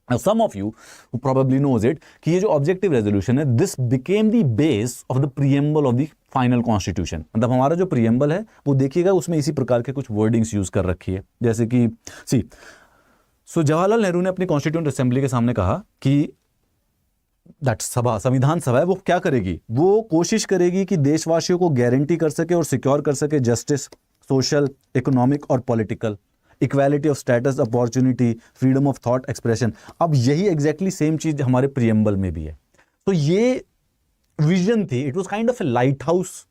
Now some of you who probably knows it कि ये जो Objective Resolution है, this became the base of the preamble of the final Constitution. मतलब हमारा जो preamble है वो देखिएगा उसमें इसी प्रकार के कुछ wordings use कर रखी है, जैसे कि जवाहरलाल नेहरू ने अपनी Constituent Assembly के सामने कहा कि संविधान सभा है वो क्या करेगी? वो कोशिश करेगी कि देशवासियों को गारंटी कर सके और सिक्योर कर सके जस्टिस, सोशल, इकोनॉमिक और political, equality of status, opportunity, freedom of thought expression. अब यही एग्जैक्टली सेम चीज हमारे प्रियम्बल में भी है। तो ये विजन थी, it was kind of a lighthouse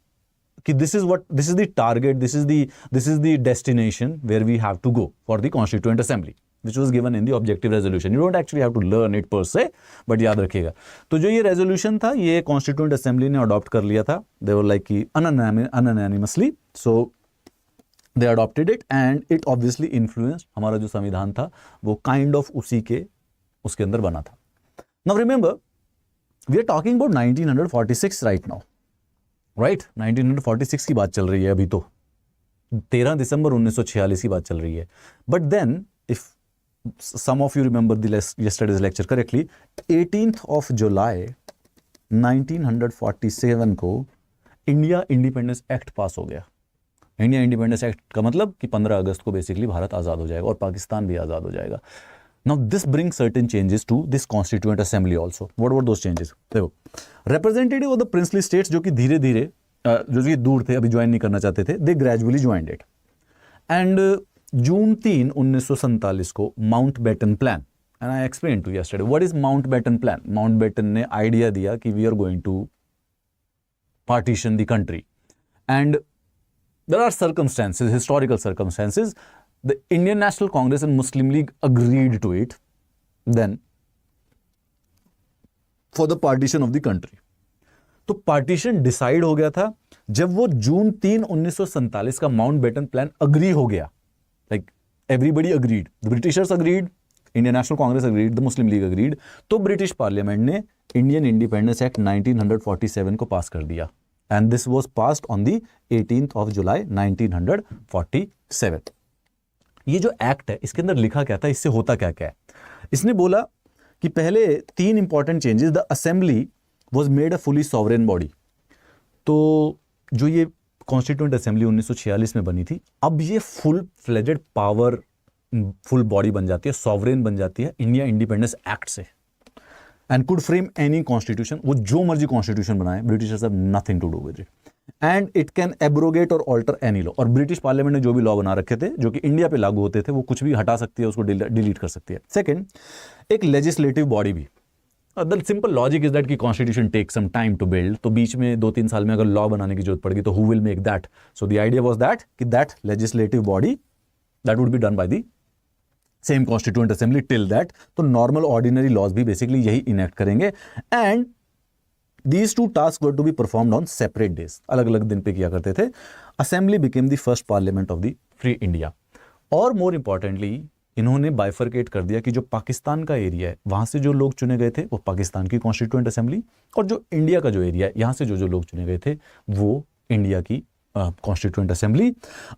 कि this is the target, this is the destination where we have to go for the constituent assembly, which was given in the objective resolution. You don't actually have to learn it per se, but याद रखिएगा। तो जो ये resolution था ये constituent assembly ने adopt कर लिया था। They were like कि unanimously, so they adopted it and it obviously influenced हमारा जो संविधान था वो kind of उसी के उसके अंदर बना था। Now remember, we are talking about 1946 right now, right? 1946 की बात चल रही है अभी तो, 13 दिसंबर 1946 की बात चल रही है। But then if some of you remember yesterday's lecture correctly, 18th of July 1947 को इंडिया इंडिपेंडेंस एक्ट पास हो गया। इंडिया इंडिपेंडेंस एक्ट का मतलब कि 15 अगस्त को बेसिकली भारत आज़ाद हो जाएगा और पाकिस्तान भी आज़ाद हो जाएगा। Now this brings certain changes to this constituent assembly also. What were those changes? देखो, representative of the princely states जो कि धीरे धीरे जो कि दूर थे, अभी ज्वाइन नहीं करना चाहते थे, they gradually joined it. And जून 3, 1947 को Mountbatten plan, and I explained to you yesterday what is Mountbatten plan. Mountbatten ने आइडिया दिया कि we are going to partition the country, and there are circumstances, historical circumstances. The Indian National Congress and Muslim League agreed to it then for the partition of the country. तो partition decide हो गया था जब वो जून 3, 1947 का mount baton plan agree हो गया. Like everybody agreed, the Britishers agreed, Indian national Congress agreed, the Muslim league agreed. तो ब्रिटिश पार्लियामेंट ने इंडियन इंडिपेंडेंस एक्ट 1947 को पास कर दिया, and this was passed on the 18th of July 1947. ये जो act है इसके अंदर लिखा क्या था, इससे होता क्या क्या है. इसने बोला कि पहले 3 important changes. The assembly was made a fully sovereign body. तो जो ये कॉन्स्टिट्यूएंट असेंबली 1946 में बनी थी, अब ये full fledged powerful body बन जाती है, सॉवरेन बन जाती है इंडिया इंडिपेंडेंस एक्ट से, and could frame any constitution. वो जो मर्जी कॉन्स्टिट्यूशन बनाए, Britishers have nothing to do with it, and it can abrogate और ऑल्टर एनी लॉ. और ब्रिटिश पार्लियामेंट ने जो भी लॉ बना रखे थे जो कि इंडिया पे लागू होते थे, वो कुछ भी हटा सकती है, उसको डिलीट कर सकती है. सेकंड, एक लेजिस्लेटिव बॉडी भी. The simple logic is that कि constitution take some time to build, तो बीच में 2-3 साल में अगर लॉ बनाने की जरूरत पड़ेगी तो who will make that. So the idea was that कि that legislative body that would be done by the same constituent assembly. Till that तो नॉर्मल ऑर्डिनरी लॉज भी बेसिकली यही इनेक्ट करेंगे, and these two tasks were to be performed on separate days. अलग अलग दिन पे किया करते थे. Assembly became the first parliament of the free India. और more importantly इन्होंने बाइफरकेट कर दिया कि जो पाकिस्तान का एरिया है वहां से जो लोग चुने गए थे वो पाकिस्तान की कॉन्स्टिट्यूएंट असेंबली, और जो इंडिया का जो एरिया है यहां से जो लोग चुने गए थे वो इंडिया की कॉन्स्टिट्यूएंट असेंबली.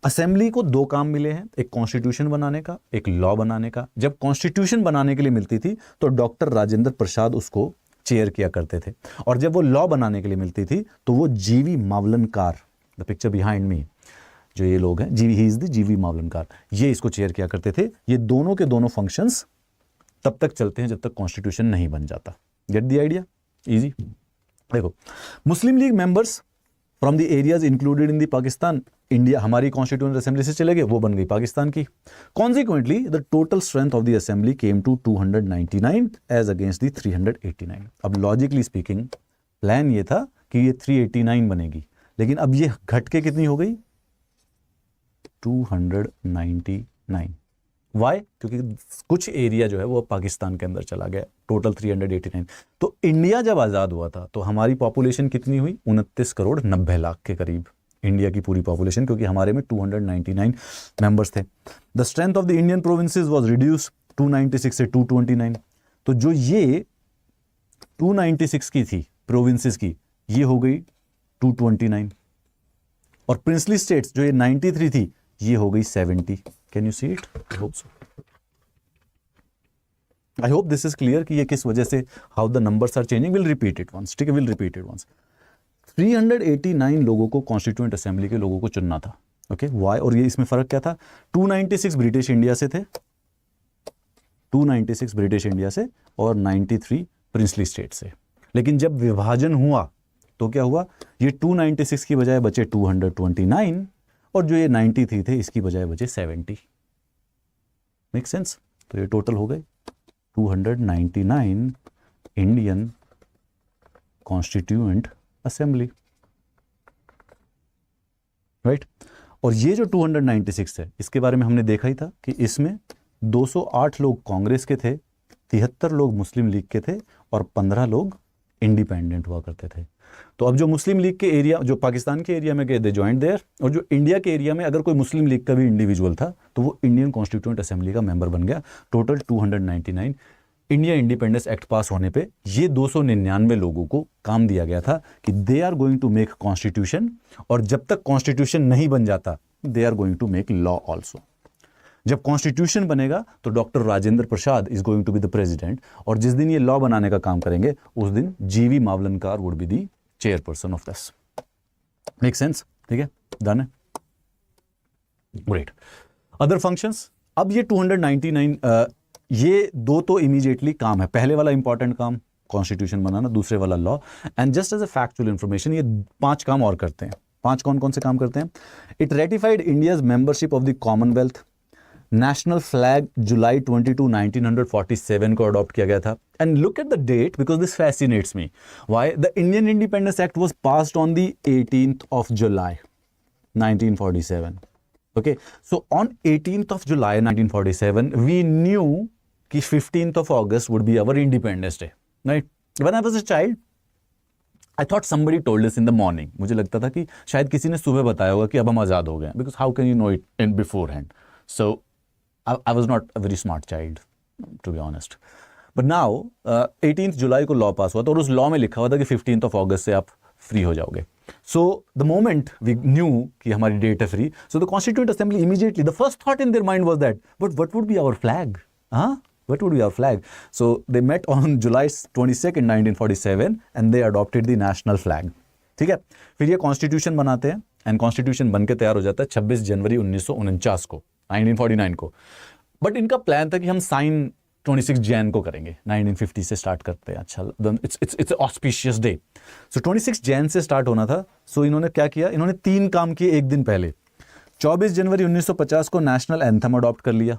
असेंबली को 2 काम मिले हैं, एक कॉन्स्टिट्यूशन बनाने का, एक लॉ बनाने का. जब कॉन्स्टिट्यूशन बनाने के लिए मिलती थी तो डॉक्टर राजेंद्र प्रसाद उसको चेयर किया करते थे, और जब वो लॉ बनाने के लिए मिलती थी तो वो जीवी मावलनकार, द पिक्चर बिहाइंड मी, जो ये लोग हैं, ही इज द जीवी मावलनकार, ये इसको चेयर किया करते थे. ये दोनों के दोनों फंक्शंस तब तक चलते हैं जब तक कॉन्स्टिट्यूशन नहीं बन जाता. Get the idea? इजी. देखो, Muslim League members from the areas included in the Pakistan, India हमारी कॉन्स्टिट्यूएंट असेंबली से चले गए, वो बन गई पाकिस्तान की. Consequently the total strength of the assembly came to 299 as against the 389. अब लॉजिकली स्पीकिंग प्लान ये था कि ये 389 बनेगी, लेकिन अब ये घट के कितनी हो गई? 299. वाई? क्योंकि कुछ एरिया जो है वो पाकिस्तान के अंदर चला गया. टोटल 389. तो इंडिया जब आजाद हुआ था तो हमारी पॉपुलेशन कितनी हुई? 29 करोड़ 90 लाख के करीब इंडिया की पूरी पॉपुलेशन, क्योंकि हमारे में 299 मेंबर्स थे. The strength of the Indian provinces was reduce 296 से 229. तो जो ये 296 की थी प्रोविंसेस की, ये हो गई 229, और प्रिंसली स्टेट्स जो ये 93 थी ये हो गई 70. Can you see it? I hope so. I hope this is clear कि ये किस वजह से, how the numbers are changing. Will repeat it once. ठीक है, विल रिपीट इट वंस. 389 लोगों को कॉन्स्टिट्यूएंट असेंबली के लोगों को चुनना था. Okay, why? और ये इसमें फर्क क्या था? 296 ब्रिटिश इंडिया से थे, 296 ब्रिटिश इंडिया से, और 93 प्रिंसली स्टेट से. लेकिन जब विभाजन हुआ तो क्या हुआ? ये 296 की बजाय बचे 229, और जो ये 93 थे इसकी बजाय बचे 70. Make sense? तो ये टोटल हो गए 299 इंडियन कॉन्स्टिट्यूएंट असेंबली, राइट. और ये जो 296 है इसके बारे में हमने देखा ही था कि इसमें 208 लोग कांग्रेस के थे, 73 लोग मुस्लिम लीग के थे, और 15 लोग इंडिपेंडेंट हुआ करते थे. तो अब जो मुस्लिम लीग के एरिया, जो पाकिस्तान के एरिया में गए, दे जॉइंट देयर, और जो इंडिया के एरिया में अगर कोई मुस्लिम लीग का भी इंडिविजुअल था तो वो इंडियन कॉन्स्टिट्यूएंट असेंबली का मेंबर बन गया. टोटल 299. इंडिया इंडिपेंडेंस एक्ट पास होने पे ये 299 लोगों को काम दिया गया था कि they are going to make constitution, और जब तक कॉन्स्टिट्यूशन नहीं बन जाता they are going to make law also. जब कॉन्स्टिट्यूशन बनेगा तो doctor Rajendra Prasad is going to be the president, और जिस दिन ये लॉ बनाने का काम करेंगे उस दिन GV Mavalankar would be the chairperson of this. Make sense? ठीक है, डन है. ग्रेट. Other functions. अब ये 299 ये दो तो इमीडिएटली काम है, पहले वाला इंपॉर्टेंट काम कॉन्स्टिट्यूशन बनाना, दूसरे वाला law. And just as a factual information, ये 5 काम और करते हैं। 5 कौन कौन से काम करते हैं? It ratified India's membership of the Commonwealth, national flag जुलाई 22 1947 को अडॉप्ट किया गया था। And look at the date because this fascinates me, why the Indian independence act was passed on the 18th of July 1947. Okay, so on 18th of July 1947 we knew कि 15th of August would be our Independence Day, right? When I was a child, I thought somebody told us in the morning. मुझे लगता था कि शायद किसी ने सुबह बताया होगा कि अब हम आज़ाद हो गए, because how can you know it in beforehand? So I was not a very smart child, to be honest. But now 18th जुलाई को लॉ पास हुआ था और उस लॉ में लिखा हुआ था कि 15th of August से आप फ्री हो जाओगे. So the moment we knew कि हमारी डेट है free, so the Constituent Assembly immediately, the first thought in their mind was that, but what would be our flag? What would be our flag? So they met on July 22nd 1947 and they adopted the national flag. ठीक है, फिर ये constitution बनाते हैं and constitution बन के तैयार हो जाता है 26 जनवरी 1949 को, 1949 को. बट इनका प्लान था कि हम साइन 26 जैन को करेंगे, 1950 से स्टार्ट करते हैं. अच्छा, इट्स ऑस्पिशियस डे. सो 26 जैन से स्टार्ट होना था. सो इन्होंने क्या किया, इन्होंने 3 काम किए एक दिन पहले. 24 जनवरी 1950 को नेशनल एंथम अडॉप्ट कर लिया,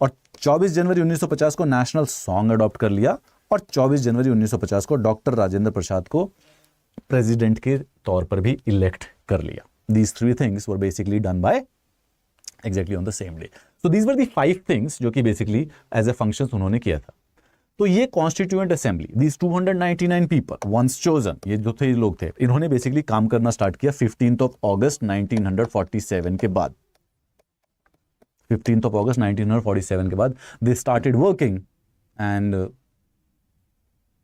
और 24 जनवरी 1950 को नेशनल सॉन्ग अडॉप्ट कर लिया, और 24 जनवरी 1950 को डॉक्टर राजेंद्र प्रसाद को प्रेसिडेंट के तौर पर भी इलेक्ट कर लिया. These 3 things were basically done by exactly on the same day. So these were the 5 things जो कि basically as a functions उन्होंने किया था. तो ये constituent assembly, these 299 people once chosen, ये जो थे लोग थे, इन्होंने बेसिकली काम करना स्टार्ट किया 15th of August 1947 के बाद. 15th of August 1947 के बाद they started working and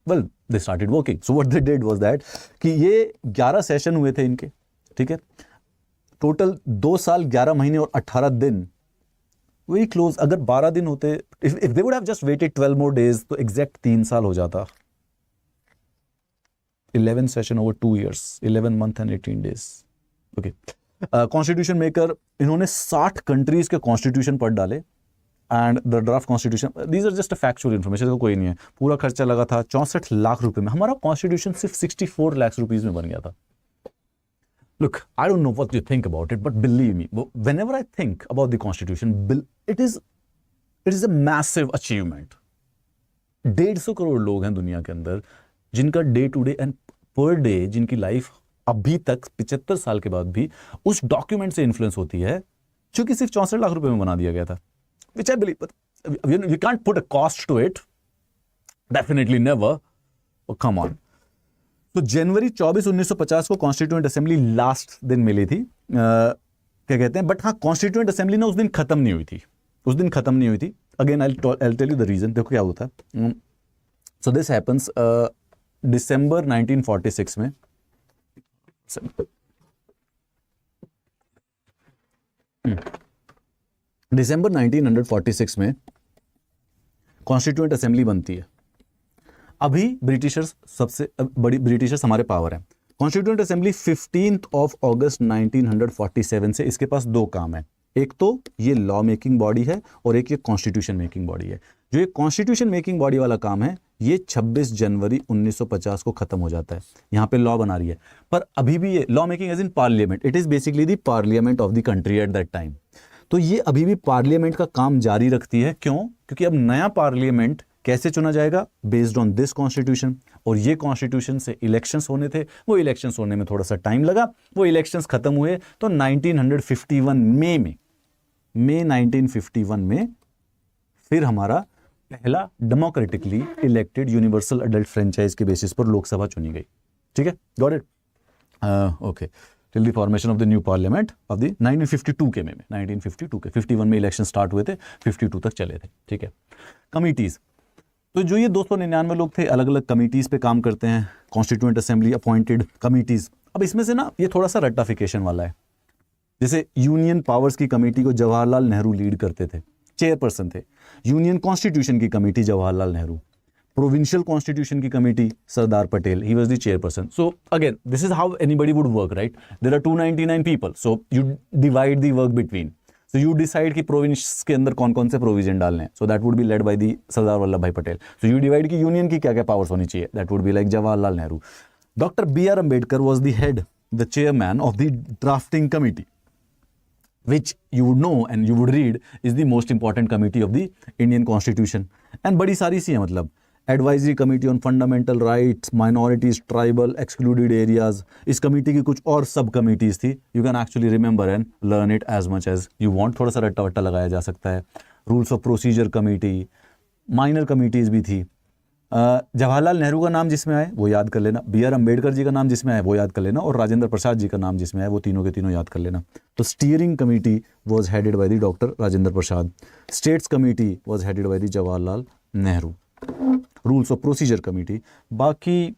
well they started working. So what they did was that कि ये 11 सेशन हुए थे इनके, ठीक है, टोटल 2 साल 11 महीने और 18 दिन, वेरी क्लोज. अगर 12 दिन होते, if they would have just waited 12 more days, तो एग्जैक्ट 3 साल हो जाता. 11 session over 2 years, 11 month and 18 days. Okay, constitution maker, इन्होंने 60 कंट्रीज के कॉन्स्टिट्यूशन पढ़ डाले and the draft constitution, these are just a factual information, कोई नहीं है. पूरा खर्चा लगा था 64 लाख रुपए में. हमारा कॉन्स्टिट्यूशन सिर्फ 64 लाख रुपीज में बन गया था. Look, I don't know what you think about it, but believe me, whenever I think about the Constitution, it is a massive achievement. 150 crore लोग हैं दुनिया के अंदर जिनका day to day and per day, जिनकी लाइफ अभी तक 75 साल के बाद भी उस डॉक्यूमेंट से इन्फ्लुएंस होती है, जो कि सिर्फ 64 लाख रुपए में बना दिया गया था. Which I believe, but you can't put a cost to it. Definitely never. Oh, come on. तो जनवरी 24 1950 को कॉन्स्टिट्यूएंट असेंबली लास्ट दिन मिली थी, क्या कहते हैं, बट हाँ, कॉन्स्टिट्यूएंट असेंबली ना उस दिन खत्म नहीं हुई थी. Again I tell you the reason. देखो क्या होता है. सो दिस हैपेंस दिसंबर 1946 में. दिसंबर 1946 में कॉन्स्टिट्यूएंट असेंबली बनती है. अभी ब्रिटिशर्स सबसे बड़ी, ब्रिटिशर्स हमारे पावर है. Constituent assembly 15th of August 1947 से इसके पास 2 काम है. एक तो ये लॉ मेकिंग बॉडी है और एक ये कॉन्स्टिट्यूशन मेकिंग बॉडी है. जो ये कॉन्स्टिट्यूशन मेकिंग बॉडी वाला काम है, ये 26 जनवरी 1950 को खत्म हो जाता है. यहाँ पे लॉ बना रही है, पर अभी भी ये law making as in parliament, it is basically the parliament of the country at that time. तो ये अभी भी पार्लियामेंट का काम जारी रखती है. क्यों? क्योंकि अब नया पार्लियामेंट कैसे चुना जाएगा, बेस्ड ऑन दिस कॉन्स्टिट्यूशन. और ये कॉन्स्टिट्यूशन से इलेक्शंस होने थे, वो इलेक्शंस होने में थोड़ा सा टाइम लगा. वो इलेक्शंस खत्म हुए तो 1951 मई 1951 में फिर हमारा पहला democratically elected universal adult franchise के बेसिस पर लोकसभा चुनी गई. ठीक है, got it. Okay, till the formation of the new parliament of the 1952 के में 1952 के 51 में इलेक्शन स्टार्ट हुए थे, 52 तक चले थे. ठीक है. कमिटीज, तो जो ये 299 लोग थे अलग अलग कमिटीज पे काम करते हैं. Constituent assembly appointed committees. अब इसमें से ना ये थोड़ा सा रट्टाफिकेशन वाला है. जैसे यूनियन पावर्स की कमेटी को जवाहरलाल नेहरू लीड करते थे, चेयरपर्सन थे. यूनियन कॉन्स्टिट्यूशन की committee Jawaharlal Nehru. Provincial constitution की committee Sardar Patel, he was the chairperson. So again this is how anybody would work, right? There are 299 people, so you divide the work between. So you decide कि province के अंदर कौन कौन से provision डालने हैं, so that would be led by the Sardar Vallabhbhai Patel. So you divide कि union की क्या क्या पावर्स होनी चाहिए, that would be like Jawaharlal Nehru. Doctor B R Ambedkar was the head, the chairman of the drafting committee, which you would know and you would read is the most important committee of the Indian Constitution. And बड़ी सारी सी है, मतलब advisory committee on fundamental rights, minorities, tribal, excluded areas. इस committee की कुछ और sub committees थी, you can actually remember and learn it as much as you want, थोड़ा सा रट्टा वट्टा लगाया जा सकता है। Rules of procedure committee, minor committees भी थी। जवाहरलाल नेहरू का नाम जिसमें आए वो याद कर लेना, बी आर अम्बेडकर जी का नाम जिसमें आए वो याद कर लेना, और राजेंद्र प्रसाद जी का नाम जिसमें आए वो तीनों के तीनों याद कर लेना। तो steering committee was headed by the doctor Rajendra Prasad, states committee was headed by the Jawaharlal Nehru, rules of procedure committee. बाकी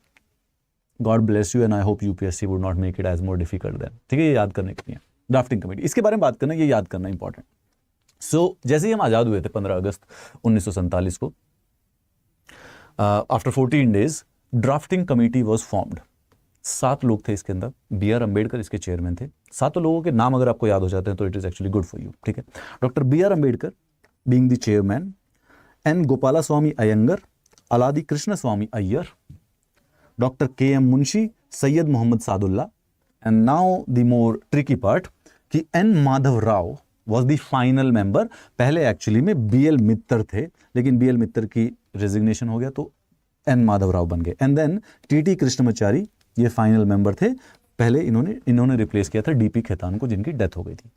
god bless you and I hope UPSC would not make it as more difficult than, ठीक है, ये याद करने के लिए। Drafting committee, इसके बारे में बात करना, ये याद करना इंपॉर्टेंट। सो जैसे ही हम आज़ाद हुए थे 15 अगस्त 1947 को, after 14 days drafting committee was formed. 7 लोग थे इसके अंदर, बी आर अम्बेडकर इसके चेयरमैन थे। 7 लोगों के नाम अगर आपको याद हो जाते हैं तो it is actually good for you, ठीक है। Doctor B R Ambedkar being the chairman, N Gopalaswami Ayyangar, Alladi Krishnaswami Iyer, doctor K M Munshi, Syed Mohammad Saadulla, and now the more tricky part कि N Madhav Rao was the final member. पहले एक्चुअली में बी एल मित्तर थे, लेकिन B L मित्तर की resignation हो गया तो एन माधव राव बन गए। And then T T Krishnamachari ये फाइनल मेंबर थे, पहले इन्होंने रिप्लेस किया था डीपी खेतान को जिनकी डेथ हो गई थी।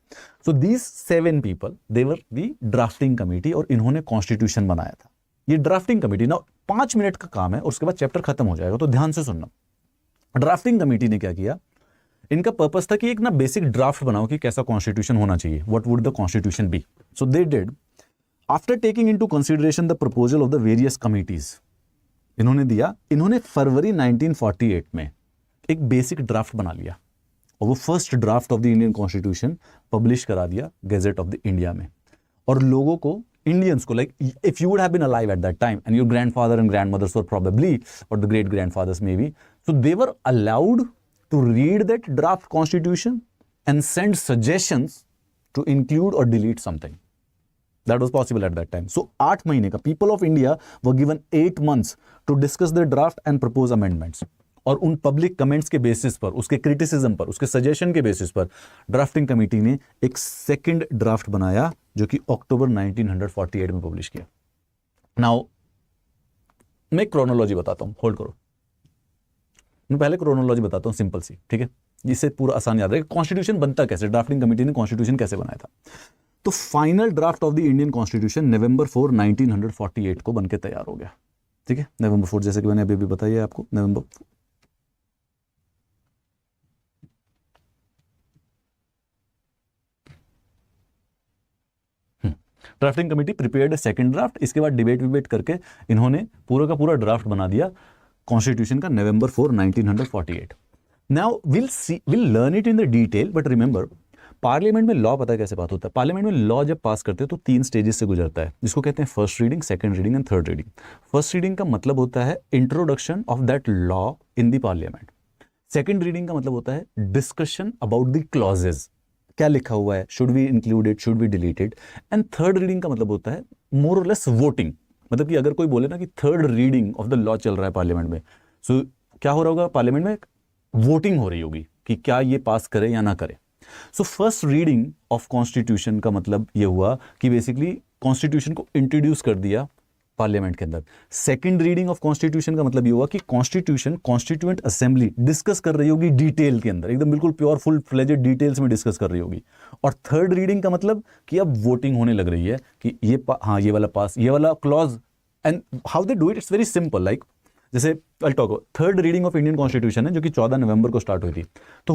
So these 7 people they were the drafting committee, और इन्होंने कॉन्स्टिट्यूशन बनाया था। ये ड्राफ्टिंग कमेटी ना 5 मिनट का काम है और उसके बाद चैप्टर खत्म हो जाएगा, तो ध्यान से सुनना। ड्राफ्टिंग कमेटी ने क्या किया, इनका पर्पस था कि एक ना बेसिक ड्राफ्ट बनाओ कि कैसा कॉन्स्टिट्यूशन होना चाहिए, what would the constitution be. So they did, after taking into consideration the proposal of the various committees, इन्होंने फरवरी 1948 में एक बेसिक ड्राफ्ट बना लिया, और वो first draft of the Indian constitution publish करा दिया गेजेट ऑफ द इंडिया में। और लोगों को, इंडियंस को, like if you would have been alive at that time and your grandfather and grandmothers were probably, और the great grandfathers maybe, so they were allowed to read that draft constitution and send suggestions to include or delete something. That was possible at that time. So 8 महीने का people of India were given 8 months to discuss the draft and propose amendments. और उन public comments के basis पर, उसके criticism पर, उसके suggestion के बेसिस पर ड्राफ्टिंग कमेटी ने एक सेकंड ड्राफ्ट बनाया जो कि अक्टूबर 1948 में पब्लिश किया। नाउ मैं क्रोनोलॉजी बताता हूं, होल्ड करो, मैं पहले क्रोनोलॉजी बताता हूं सिंपल सी, ठीक है, जिससे पूरा आसान याद रहेगा। कॉन्स्टिट्यूशन बनता कैसे, ड्राफ्टिंग कमेटी ने कॉन्स्टिट्यूशन कैसे बनाया था। तो final draft of the Indian constitution नवंबर 4 1948 को बनके तैयार हो गया, ठीक है, नवंबर 4, जैसे कि मैंने अभी बताया आपको, नवंबर 4। Drafting committee prepared second draft, इसके बाद डिबेट विबेट करके इन्होंने पूरा का पूरा ड्राफ्ट बना दिया कॉन्स्टिट्यूशन का नवंबर 4 1948। Now will learn it in the detail, but remember parliament में लॉ पता कैसे बात होता है। पार्लियामेंट में लॉ जब पास करते हैं तो 3 स्टेजेस से गुजरता है, जिसको कहते हैं first reading, second reading and third reading. First reading का मतलब होता है introduction of that law in the parliament. Second reading का मतलब होता है डिस्कशन अबाउट द क्लॉजेज, क्या लिखा हुआ है, should be included, should be deleted. And third reading का मतलब होता है मोर और लेस वोटिंग, मतलब कि अगर कोई बोले ना कि third reading of the law चल रहा है पार्लियामेंट में, सो क्या हो रहा होगा, पार्लियामेंट में वोटिंग हो रही होगी कि क्या ये पास करे या ना करे। So first reading of constitution का मतलब ये हुआ कि बेसिकली कॉन्स्टिट्यूशन को इंट्रोड्यूस कर दिया पार्लियामेंट के अंदर। सेकंड रीडिंग ऑफ कॉन्स्टिट्यूशन का मतलब ये हुआ कि कॉन्स्टिट्यूशन कॉन्स्टिट्यूएंट असेंबली डिस्कस कर रही होगी डिटेल के अंदर, एकदम बिल्कुल प्योर फुल फ्लेजेड डिटेल्स में डिस्कस कर रही होगी। और थर्ड रीडिंग का मतलब कि अब वोटिंग होने लग रही है कि ये हाँ ये वाला पास, ये वाला clause. And how they do it, it's very simple, like जैसे I talk third reading of Indian constitution है जो कि 14 नवंबर को स्टार्ट हुई थी। तो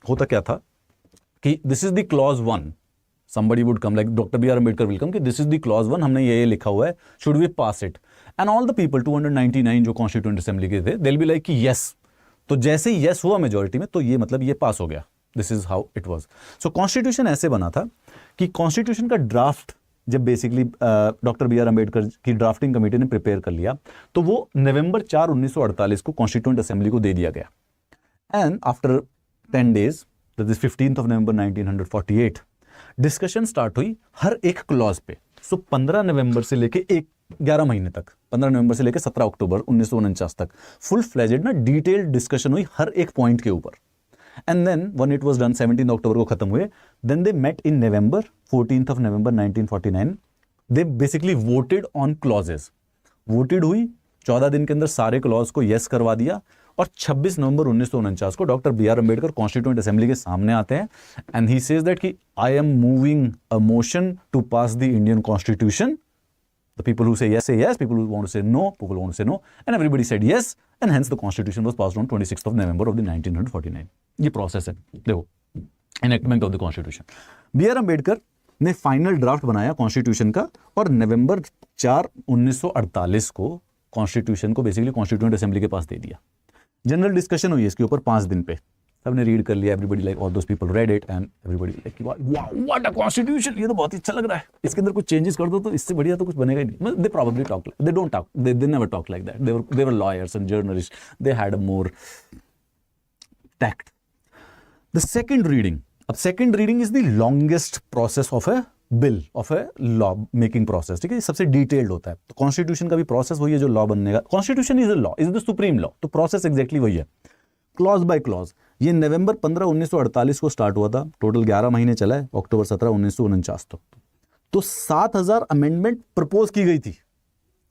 होता क्या था कि this is the clause 1, somebody would come like Dr. B.R. Ambedkar will come कि this is the clause 1, हमने ये लिखा हुआ है, should we pass it? And all the people 299 जो कॉन्स्टिट्यूएंट असेंबली के थे, they'll be like कि yes। तो जैसे ही yes हुआ मेजोरिटी में तो ये मतलब ये पास हो गया। This is how it was. So constitution ऐसे बना था कि कॉन्स्टिट्यूशन का ड्राफ्ट जब basically doctor B R Ambedkar की ड्राफ्टिंग कमेटी ने प्रिपेयर कर लिया तो वो नवंबर 4 1948 को कॉन्स्टिट्यूएंट असेंबली को दे दिया गया। And after 10 days, that is 15th of November 1948, discussion start हुई हर एक क्लॉज पे। सो 15 नवंबर से लेके 11 महीने तक, 15 नवंबर से लेके 17 अक्टूबर 1949 तक फुल फ्लेजेड ना डिटेल्ड डिस्कशन हुई हर एक पॉइंट के ऊपर। And then when it was done 17 अक्टूबर को खत्म हुए, then they met in November, 14th of November 1949। They basically voted on clauses. Voted हुई, 14 दिन के अंदर सारे क्लॉज को यस करवा दिया, और 26 नवंबर 1949 को doctor B R Ambedkar constituent assembly के सामने आते हैं एंड ही सेज दैट कि I am moving a motion to pass the Indian constitution. The people who say yes, people who want to say no, people who want to say no, and everybody said yes, and hence the constitution was passed on 26th of November of the 1949। ये process है, देखो, enactment of the constitution। B R Ambedkar ने final draft बनाया constitution का, और नवंबर 4, 1948 को constitution को basically constituent assembly के पास दे दिया। जनरल डिस्कशन हुई इसके ऊपर 5 दिन पे, सबने रीड कर लिया, everybody like all those people read it and everybody like wow what a constitution, ये तो बहुत ही अच्छा लग रहा है, इसके अंदर कुछ चेंजेस कर दो तो इससे बढ़िया तो कुछ बनेगा ही नहीं। They probably talk, they don't talk, they never talk like that, they were lawyers and journalist, they had a more tact. The second reading, अब second reading is the longest process of a bill, of a law making process, ठीक है, सबसे detailed होता है। तो constitution का भी process वही है जो लॉ बनने का। Constitution is a law, is the supreme law, तो प्रोसेस एग्जैक्टली वही है, क्लॉज बाय क्लॉज। ये नवंबर 15, 1948 को स्टार्ट हुआ था, टोटल 11 महीने चला है, अक्टूबर 17, 1949 तक। तो 7000 अमेंडमेंट प्रपोज की गई थी,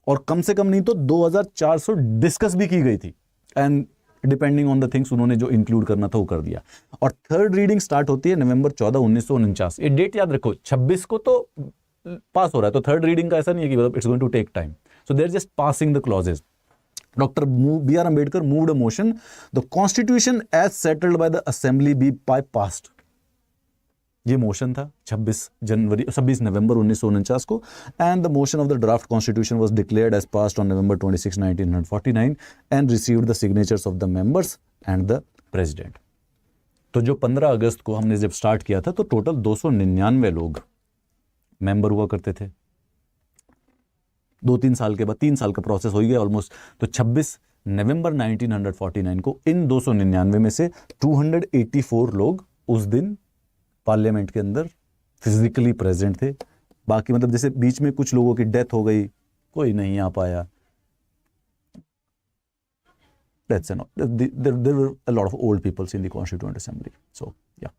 और कम से कम नहीं तो 2400 डिस्कस भी की गई थी, and depending on the things उन्होंने जो इंक्लूड करना था वो कर दिया। और थर्ड रीडिंग स्टार्ट होती है नवंबर 14, 1949। ये डेट याद रखो, 26 को तो पास हो रहा है, तो थर्ड रीडिंग का ऐसा नहीं है कि मतलब it's going to take time, so they're just passing the clauses. Dr. B. R. Ambedkar moved a motion, the constitution as settled by the assembly be bypassed। ये मोशन था 26 नवंबर 1949 को, and the motion of the draft constitution was declared as passed on November 26, 1949 and received the signatures of the members and the president। तो जो 15 अगस्त को हमने जब start किया था, तो टोटल 299 लोग मेंबर हुआ करते थे। 2-3 साल के बाद, 3 साल का प्रोसेस हो गया ऑलमोस्ट, तो 26 नवंबर 1949 को इन 299 में से 284 लोग उस दिन पार्लियामेंट के अंदर फिजिकली प्रेजेंट थे। बाकी मतलब जैसे बीच में कुछ लोगों की डेथ हो गई, कोई नहीं आ पाया, that's enough. There were a lot of old peoples in the Constituent Assembly. So, yeah.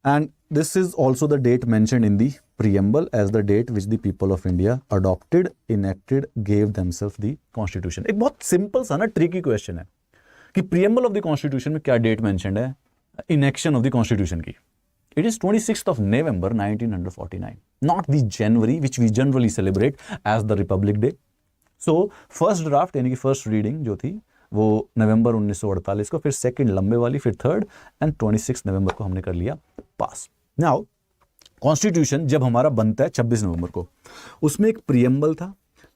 And this is also the date mentioned in the preamble as the date which the people of India adopted, enacted, gave themselves the Constitution. एक बहुत simple सा ना tricky question है कि preamble of the Constitution में क्या date mentioned है enaction of the Constitution की। It is 26th of November 1949, not the January which we generally celebrate as the Republic Day. So, first draft यानी कि first reading जो थी वो नवंबर 1948 को, फिर सेकंड लंबे वाली, फिर थर्ड, एंड 26 नवंबर को हमने कर लिया पास। नाउ कॉन्स्टिट्यूशन जब हमारा बनता है 26 नवंबर को, उसमें एक प्रियम्बल था,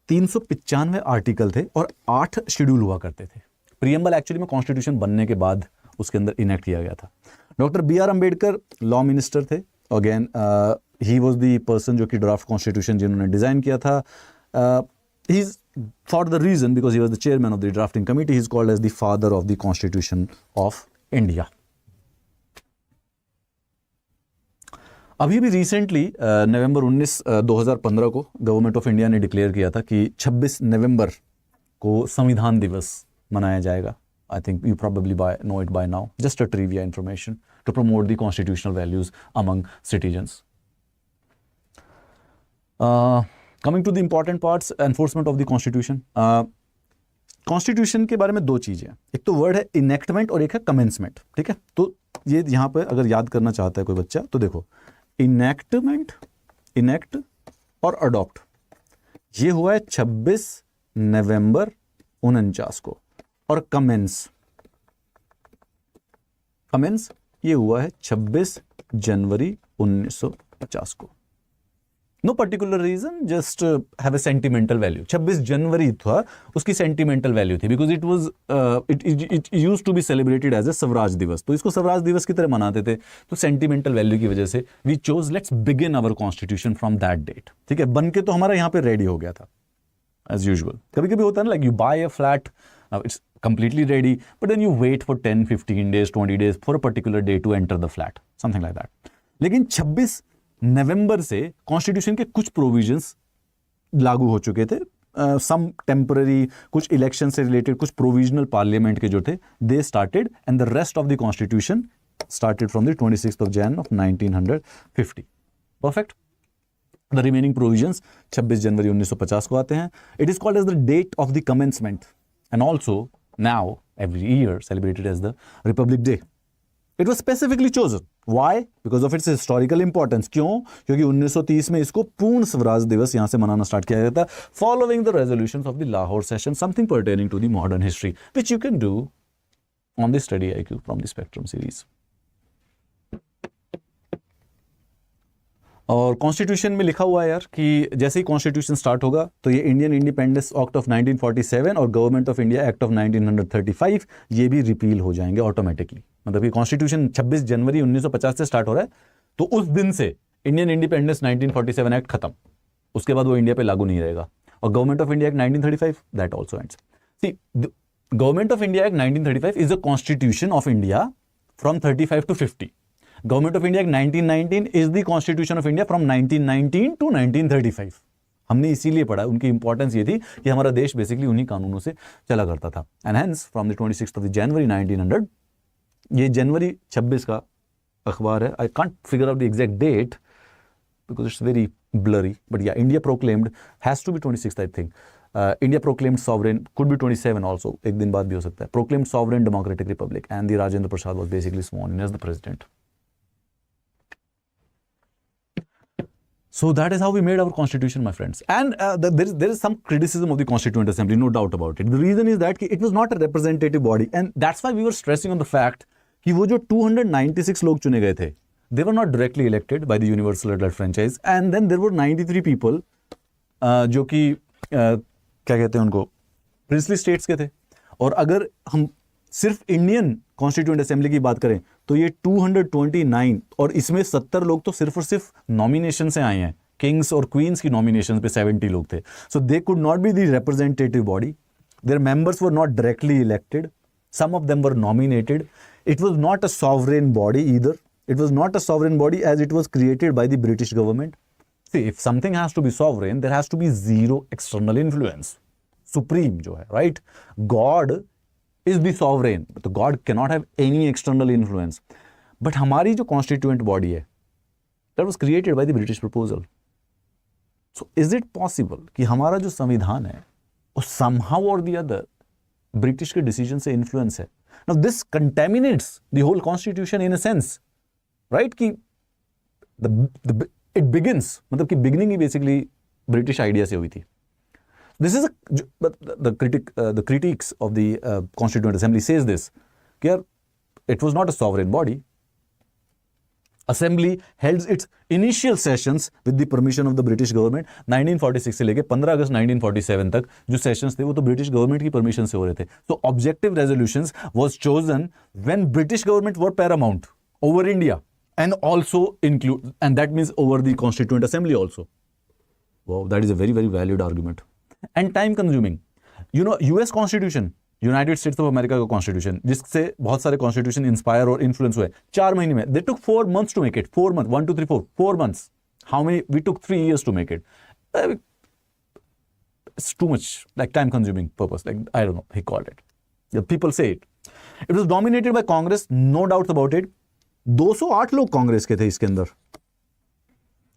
395 आर्टिकल थे और 8 शेड्यूल हुआ करते थे। प्रियम्बल एक्चुअली में कॉन्स्टिट्यूशन बनने के बाद उसके अंदर इनेक्ट किया गया था। Doctor B R Ambedkar law minister थे, again he was the person जो कि ड्राफ्ट कॉन्स्टिट्यूशन जिन्होंने डिजाइन किया था। He's, for the reason because he was the chairman of the drafting committee, he's called as the father of the Constitution of India. अभी भी recently नवंबर 19, 2015 को government of India ने declare किया था कि 26 नवंबर को संविधान दिवस मनाया जाएगा। I think you probably know it by now. Just a trivia information to promote the constitutional values among citizens. Coming to the important parts, enforcement of the constitution. Constitution के बारे में 2 चीजें हैं, एक तो वर्ड है इनेक्टमेंट और एक है कमेंसमेंट, ठीक है। तो ये यहाँ पे अगर याद करना चाहता है कोई बच्चा तो देखो, इनेक्टमेंट, इनेक्ट और अडॉप्ट, ये हुआ है 26 नवंबर 49 को, और कमेंस, कमेंस ये हुआ है 26 जनवरी 1950 को। No particular reason, just have a sentimental value. 26 जनवरी था, उसकी सेंटिमेंटल वैल्यू थी because it was it use to be celebrated as a Swaraj Diwas, तो इसको स्वराज दिवस की तरह मनाते थे। तो सेंटिमेंटल वैल्यू की वजह से we chose let's begin our constitution from that date, ठीक है। बन के तो हमारा यहाँ पे रेडी हो गया था एज यूजुअल। कभी कभी होता है ना, like you buy a flat, it's completely ready, but then you wait for 10, 15 days, 20 days for a particular day to enter the flat, something like that. लेकिन 26 नवंबर से कॉन्स्टिट्यूशन के कुछ प्रोविजंस लागू हो चुके थे, सम टेम्पररी, कुछ इलेक्शन से रिलेटेड, कुछ प्रोविजनल पार्लियामेंट के जो थे they started, and the rest of the constitution started from the 26th of Jan of 1950. Perfect. The remaining provisions 26 जनवरी 1950 को आते हैं. It is called as the date of the commencement and also now every year celebrated as the Republic Day. It was specifically chosen. Why? Because of its historical importance. क्यों? क्योंकि 1930 में इसको पूर्ण स्वराज दिवस यहाँ से मनाना स्टार्ट किया गया था, following the resolutions of the Lahore session, something pertaining to the modern history, which you can do on the study IQ from the Spectrum series. और कॉन्स्टिट्यूशन में लिखा हुआ है यार कि जैसे ही कॉन्स्टिट्यूशन स्टार्ट होगा तो ये इंडियन इंडिपेंडेंस एक्ट ऑफ 1947 और government of India act of 1935 ये भी रिपील हो जाएंगे ऑटोमेटिकली. मतलब कि कॉन्स्टिट्यूशन 26 जनवरी 1950 से स्टार्ट हो रहा है, तो उस दिन से इंडियन इंडिपेंडेंस 1947 एक्ट खत्म, उसके बाद वो इंडिया पे लागू नहीं रहेगा. और government of India act 1935 that also ends. See, government of India act 1935 is the constitution of India from 35 to 50. Government of India act 1919 is the constitution of India from 1919 to 1935. हमने इसीलिए पढ़ा, उनकी importance ये थी कि हमारा देश basically उन्हीं कानूनों से चला करता था. And hence from the 26th of January 1900, ये जनवरी 26 का अखबार है. I can't figure out the exact date because it's very blurry, but yeah, India proclaimed, has to be 26th I think. India proclaimed sovereign, could be 27 also, एक दिन बाद भी हो सकता है, proclaimed sovereign democratic republic, and the Rajendra Prasad was basically sworn in as the president. So that is how we made our constitution, my friends. And there is some criticism of the Constituent Assembly, no doubt about it. The reason is that it was not a representative body, and that's why we were stressing on the fact कि वो जो 296 लोग चुने गए थे, they were not directly elected by the universal adult franchise, and then there were 93 people जो कि क्या कहते हैं उनको, प्रिंसली स्टेट्स के थे. और अगर हम सिर्फ इंडियन कॉन्स्टिट्यूएंट असेंबली की बात करें तो ये 229, और इसमें 70 लोग तो सिर्फ और सिर्फ नॉमिनेशन से आए हैं. किंग्स और क्वींस की नॉमिनेशन पे 70 लोग थे. So they could not be the representative body. Their members were not directly elected. Some of them were nominated. It was not a sovereign body either. It was not a sovereign body as it was created by the British government. See, if something has to be sovereign, there has to be zero external influence. Supreme जो है, right? God is the sovereign, but God cannot have any external influence. But हमारी जो constituent body है, that was created by the British proposal. So is it possible कि हमारा जो संविधान है, वो somehow or the other British के डिसीजन से इन्फ्लुएंस है? Now this contaminates the whole constitution in a sense, right? कि it begins, मतलब कि beginning ही basically ब्रिटिश आइडिया से हुई थी. This is the critiques of the Constituent Assembly says this कि यार it was not a sovereign body. Assembly held its initial sessions with the permission of the British government. 1946 से लेके 15 अगस्त 1947 तक जो sessions थे वो तो ब्रिटिश गवर्नमेंट की परमिशन से हो रहे थे. So objective resolutions was chosen when British government were paramount over India and also include, and that means over the Constituent Assembly also. Wow, that is a very, very valid argument. And time consuming. You know, US Constitution, United states of America का constitution, जिससे बहुत सारे constitution inspire और influence हुए, 4 महीने में. They took 4 months to make it. 4 months, 1 2 3 4 months. How many? We took 3 years to make it. It's too much, like time consuming purpose, like I don't know, he called it. The people say it. It was dominated by Congress, no doubts about it. 208 लोग कांग्रेस के थे इसके अंदर.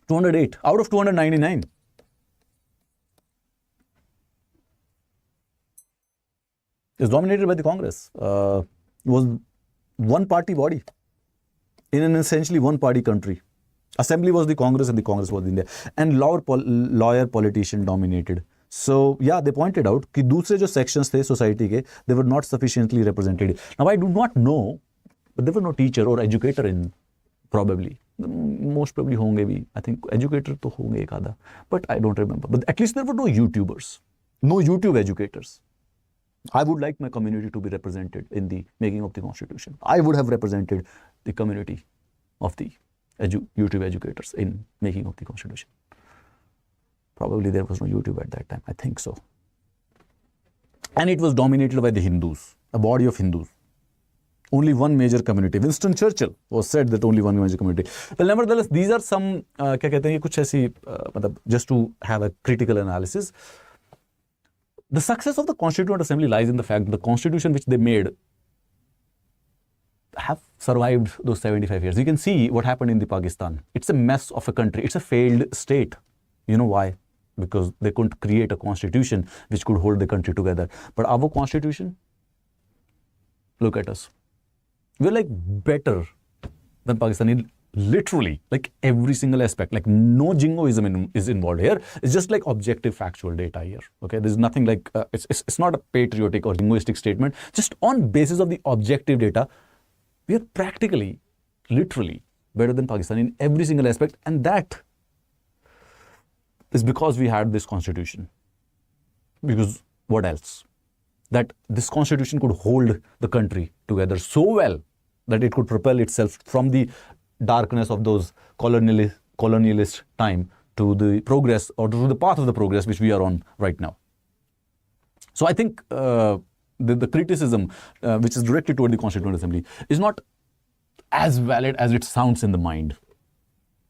208 out of 299. Is dominated by the Congress. Was one party body in an essentially one party country. Assembly was the Congress and the Congress was India. And lawyer politician dominated. So yeah, they pointed out कि दूसरे जो sections थे society के, they were not sufficiently represented. Now I do not know, but there were no teacher or educator in, probably. Most probably होंगे भी. I think educator तो होंगे एक आधा, but I don't remember. But at least there were no YouTubers, no YouTube educators. I would like my community to be represented in the making of the Constitution. I would have represented the community of the YouTube educators in making of the Constitution. Probably there was no YouTube at that time. I think so. And it was dominated by the Hindus, a body of Hindus. only one major community. Winston Churchill was said that only one major community. Well, nevertheless, these are some क्या कहते हैं ये कुछ ऐसी मतलब just to have a critical analysis. The success of the Constituent Assembly lies in the fact that the constitution which they made have survived those 75 years. You can see what happened in the Pakistan. It's a mess of a country. It's a failed state. You know why? Because they couldn't create a constitution which could hold the country together. But our constitution, look at us. We're like better than Pakistan in literally like every single aspect. Like no jingoism is involved here. It's just like objective factual data here. Okay, there's nothing like it's not a patriotic or jingoistic statement. Just on basis of the objective data, we are practically, literally better than Pakistan in every single aspect, and that is because we had this constitution. Because what else? That this constitution could hold the country together so well that it could propel itself from the darkness of those colonialist time to the progress or to the path of the progress which we are on right now. So I think the criticism which is directed toward the Constituent Assembly is not as valid as it sounds in the mind,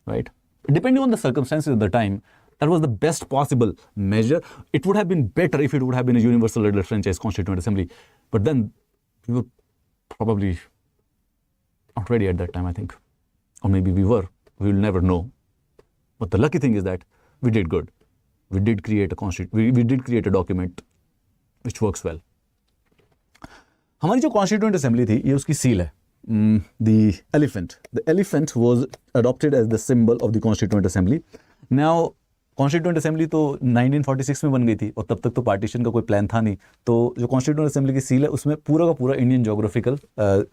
right? Depending on the circumstances at the time, that was the best possible measure. It would have been better if it would have been a universal elected franchise Constituent Assembly, but then we were probably not ready at that time, I think. Or maybe we were. We will never know. But the lucky thing is that we did good. We did create a we did create a document which works well. हमारी जो Constituent Assembly थी, ये उसकी seal है. The elephant. The elephant was adopted as the symbol of the Constituent Assembly. Now, Constituent Assembly तो 1946 में बन गई थी और तब तक तो पार्टीशन का कोई प्लान था नहीं. तो जो Constituent Assembly की सील है उसमें पूरा का पूरा इंडियन जोग्राफिकल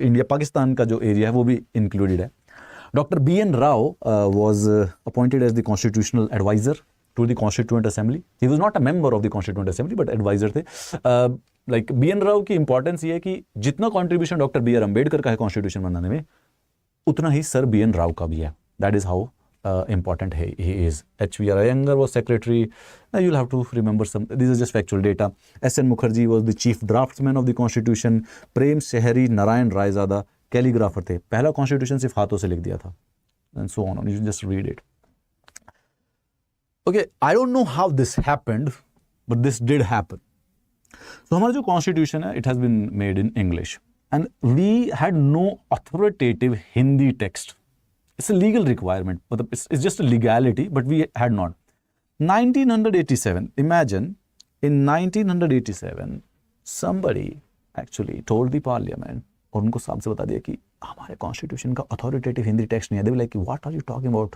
इंडिया पाकिस्तान का जो एरिया है वो भी इंक्लूडेड है. Dr. B.N. Rao was appointed as the constitutional advisor to the Constituent Assembly. He was not a member of the Constituent Assembly but advisor थे. Like B.N. Rao की importance ये है कि जितना contribution doctor B R Ambedkar का है constitution बनाने में उतना ही सर B.N. Rao का भी है. That is how important he is. H.V.R. Iyengar was secretary. Now you'll have to remember some. These are just factual data. S.N. Mukherjee was the chief draftsman of the constitution. Prem Sehri, Narayan Raizada calligrapher थे. पहला constitution सिर्फ हाथों से लिख दिया था. And so on. You just read it. Okay, I don't know how this happened, but this did happen. So हमारा जो कॉन्स्टिट्यूशन है, it has been made in English, and we had no authoritative Hindi text. It's a legal requirement, but it's just a legality, but we had not. 1987. Imagine in 1987, somebody actually told the parliament और उनको साफ से बता दिया कि हमारे constitution का authoritative Hindi text नहीं है. They were like what are you talking about?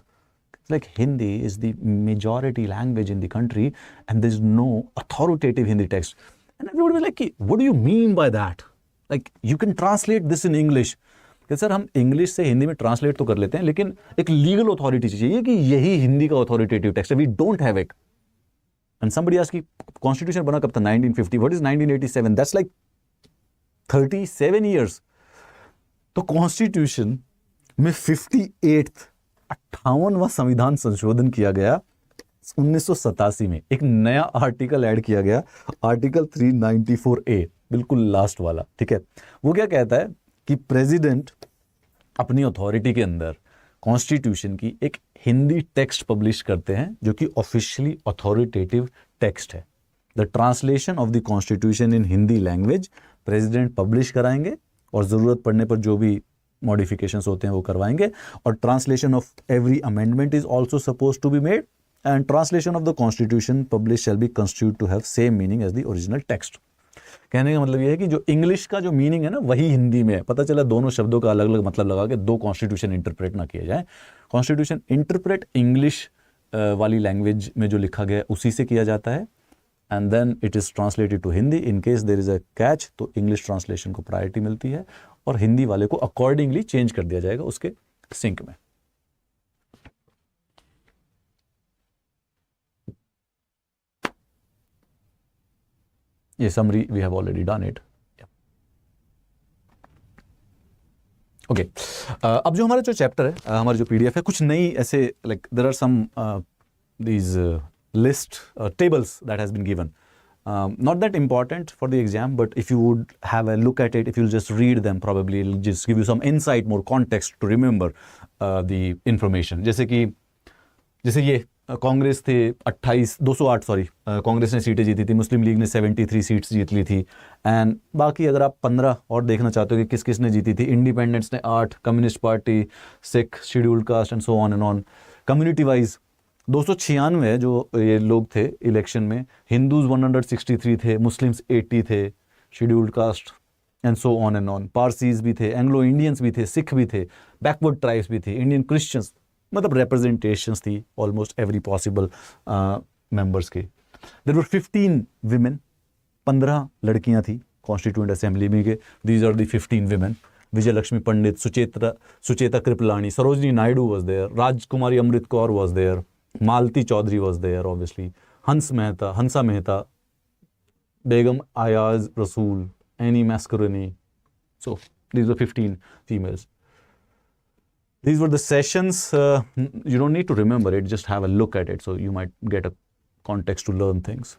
Like Hindi is the majority language in the country and there is no authoritative Hindi text. And everybody was like what do you mean by that? Like you can translate this in English. कि sir हम English से हिंदी में translate तो कर लेते हैं लेकिन एक लीगल अथॉरिटी चाहिए कि यही हिंदी का अथॉरिटेटिव टेक्स्ट है. We don't have it. And somebody asked कि कॉन्स्टिट्यूशन बना कब था? 1950. What is 1987? That's like 37 years. तो कॉन्स्टिट्यूशन में 58वां संविधान संशोधन किया गया 1987 में. एक नया आर्टिकल ऐड किया गया, आर्टिकल 394A, बिल्कुल लास्ट वाला. ठीक है, वो क्या कहता है कि प्रेसिडेंट अपनी अथॉरिटी के अंदर कॉन्स्टिट्यूशन की एक हिंदी टेक्स्ट पब्लिश करते हैं जो कि ऑफिशियली अथॉरिटेटिव टेक्स्ट है. The translation of the constitution in Hindi language president publish कराएंगे और ज़रूरत पड़ने पर जो भी मॉडिफिकेशंस होते हैं वो करवाएंगे. और translation of every amendment is also suppose to be made and translation of the constitution publish shall be constitute to have same meaning as the original text. कहने का मतलब ये है कि जो इंग्लिश का जो मीनिंग है ना वही हिंदी में है. पता चला दोनों शब्दों का अलग अलग मतलब लगा के दो कॉन्स्टिट्यूशन इंटरप्रेट ना किया जाए. कॉन्स्टिट्यूशन इंटरप्रेट इंग्लिश वाली लैंग्वेज में जो लिखा गया उसी से किया जाता है and then it is translated to Hindi. In case there is a catch तो English translation को प्रायोरिटी मिलती है और हिंदी वाले को accordingly चेंज कर दिया जाएगा उसके सिंक में. ये summary we have already done it. Okay, अब जो हमारा जो चैप्टर है, हमारा जो PDF है, कुछ नई ऐसे like there are some these list tables that has been given. Not that important for the exam, but if you would have a look at it, if you'll just read them, probably it'll just give you some insight, more context to remember the information. जैसे ये कांग्रेस थे 208 कांग्रेस ने सीटें जीती थी, मुस्लिम League ने 73 seats जीत ली थी, and बाकी अगर आप 15 और देखना चाहते हो कि किस किस ने जीती थी, इंडिपेंडेंट्स ने 8, communist party, Sikh, scheduled caste and so on and on. Community wise 296 जो ये लोग थे इलेक्शन में, हिंदूज 163 थे, मुस्लिम्स 80 थे, scheduled caste and so on and on. Parsis भी थे, एंग्लो इंडियंस भी थे, सिख भी थे, बैकवर्ड ट्राइब्स भी थे, इंडियन क्रिश्चियंस, मतलब रिप्रेजेंटेशंस थी ऑलमोस्ट एवरी पॉसिबल मेंबर्स के. देयर वर 15 विमेन, 15 लड़कियां थी कॉन्स्टिट्यूएंट असेंबली में के. These are the 15 women. Vijaya Lakshmi Pandit, Sucheta Kripalani, Sarojini Naidu was there, Rajkumari Amrit Kaur was there, Malati Choudhury was there obviously, Hansa Mehta, Begum Aizaz Rasul, Annie Mascarene. So these were 15 females. These were the sessions. You don't need to remember it, just have a look at it, so you might get a context to learn things.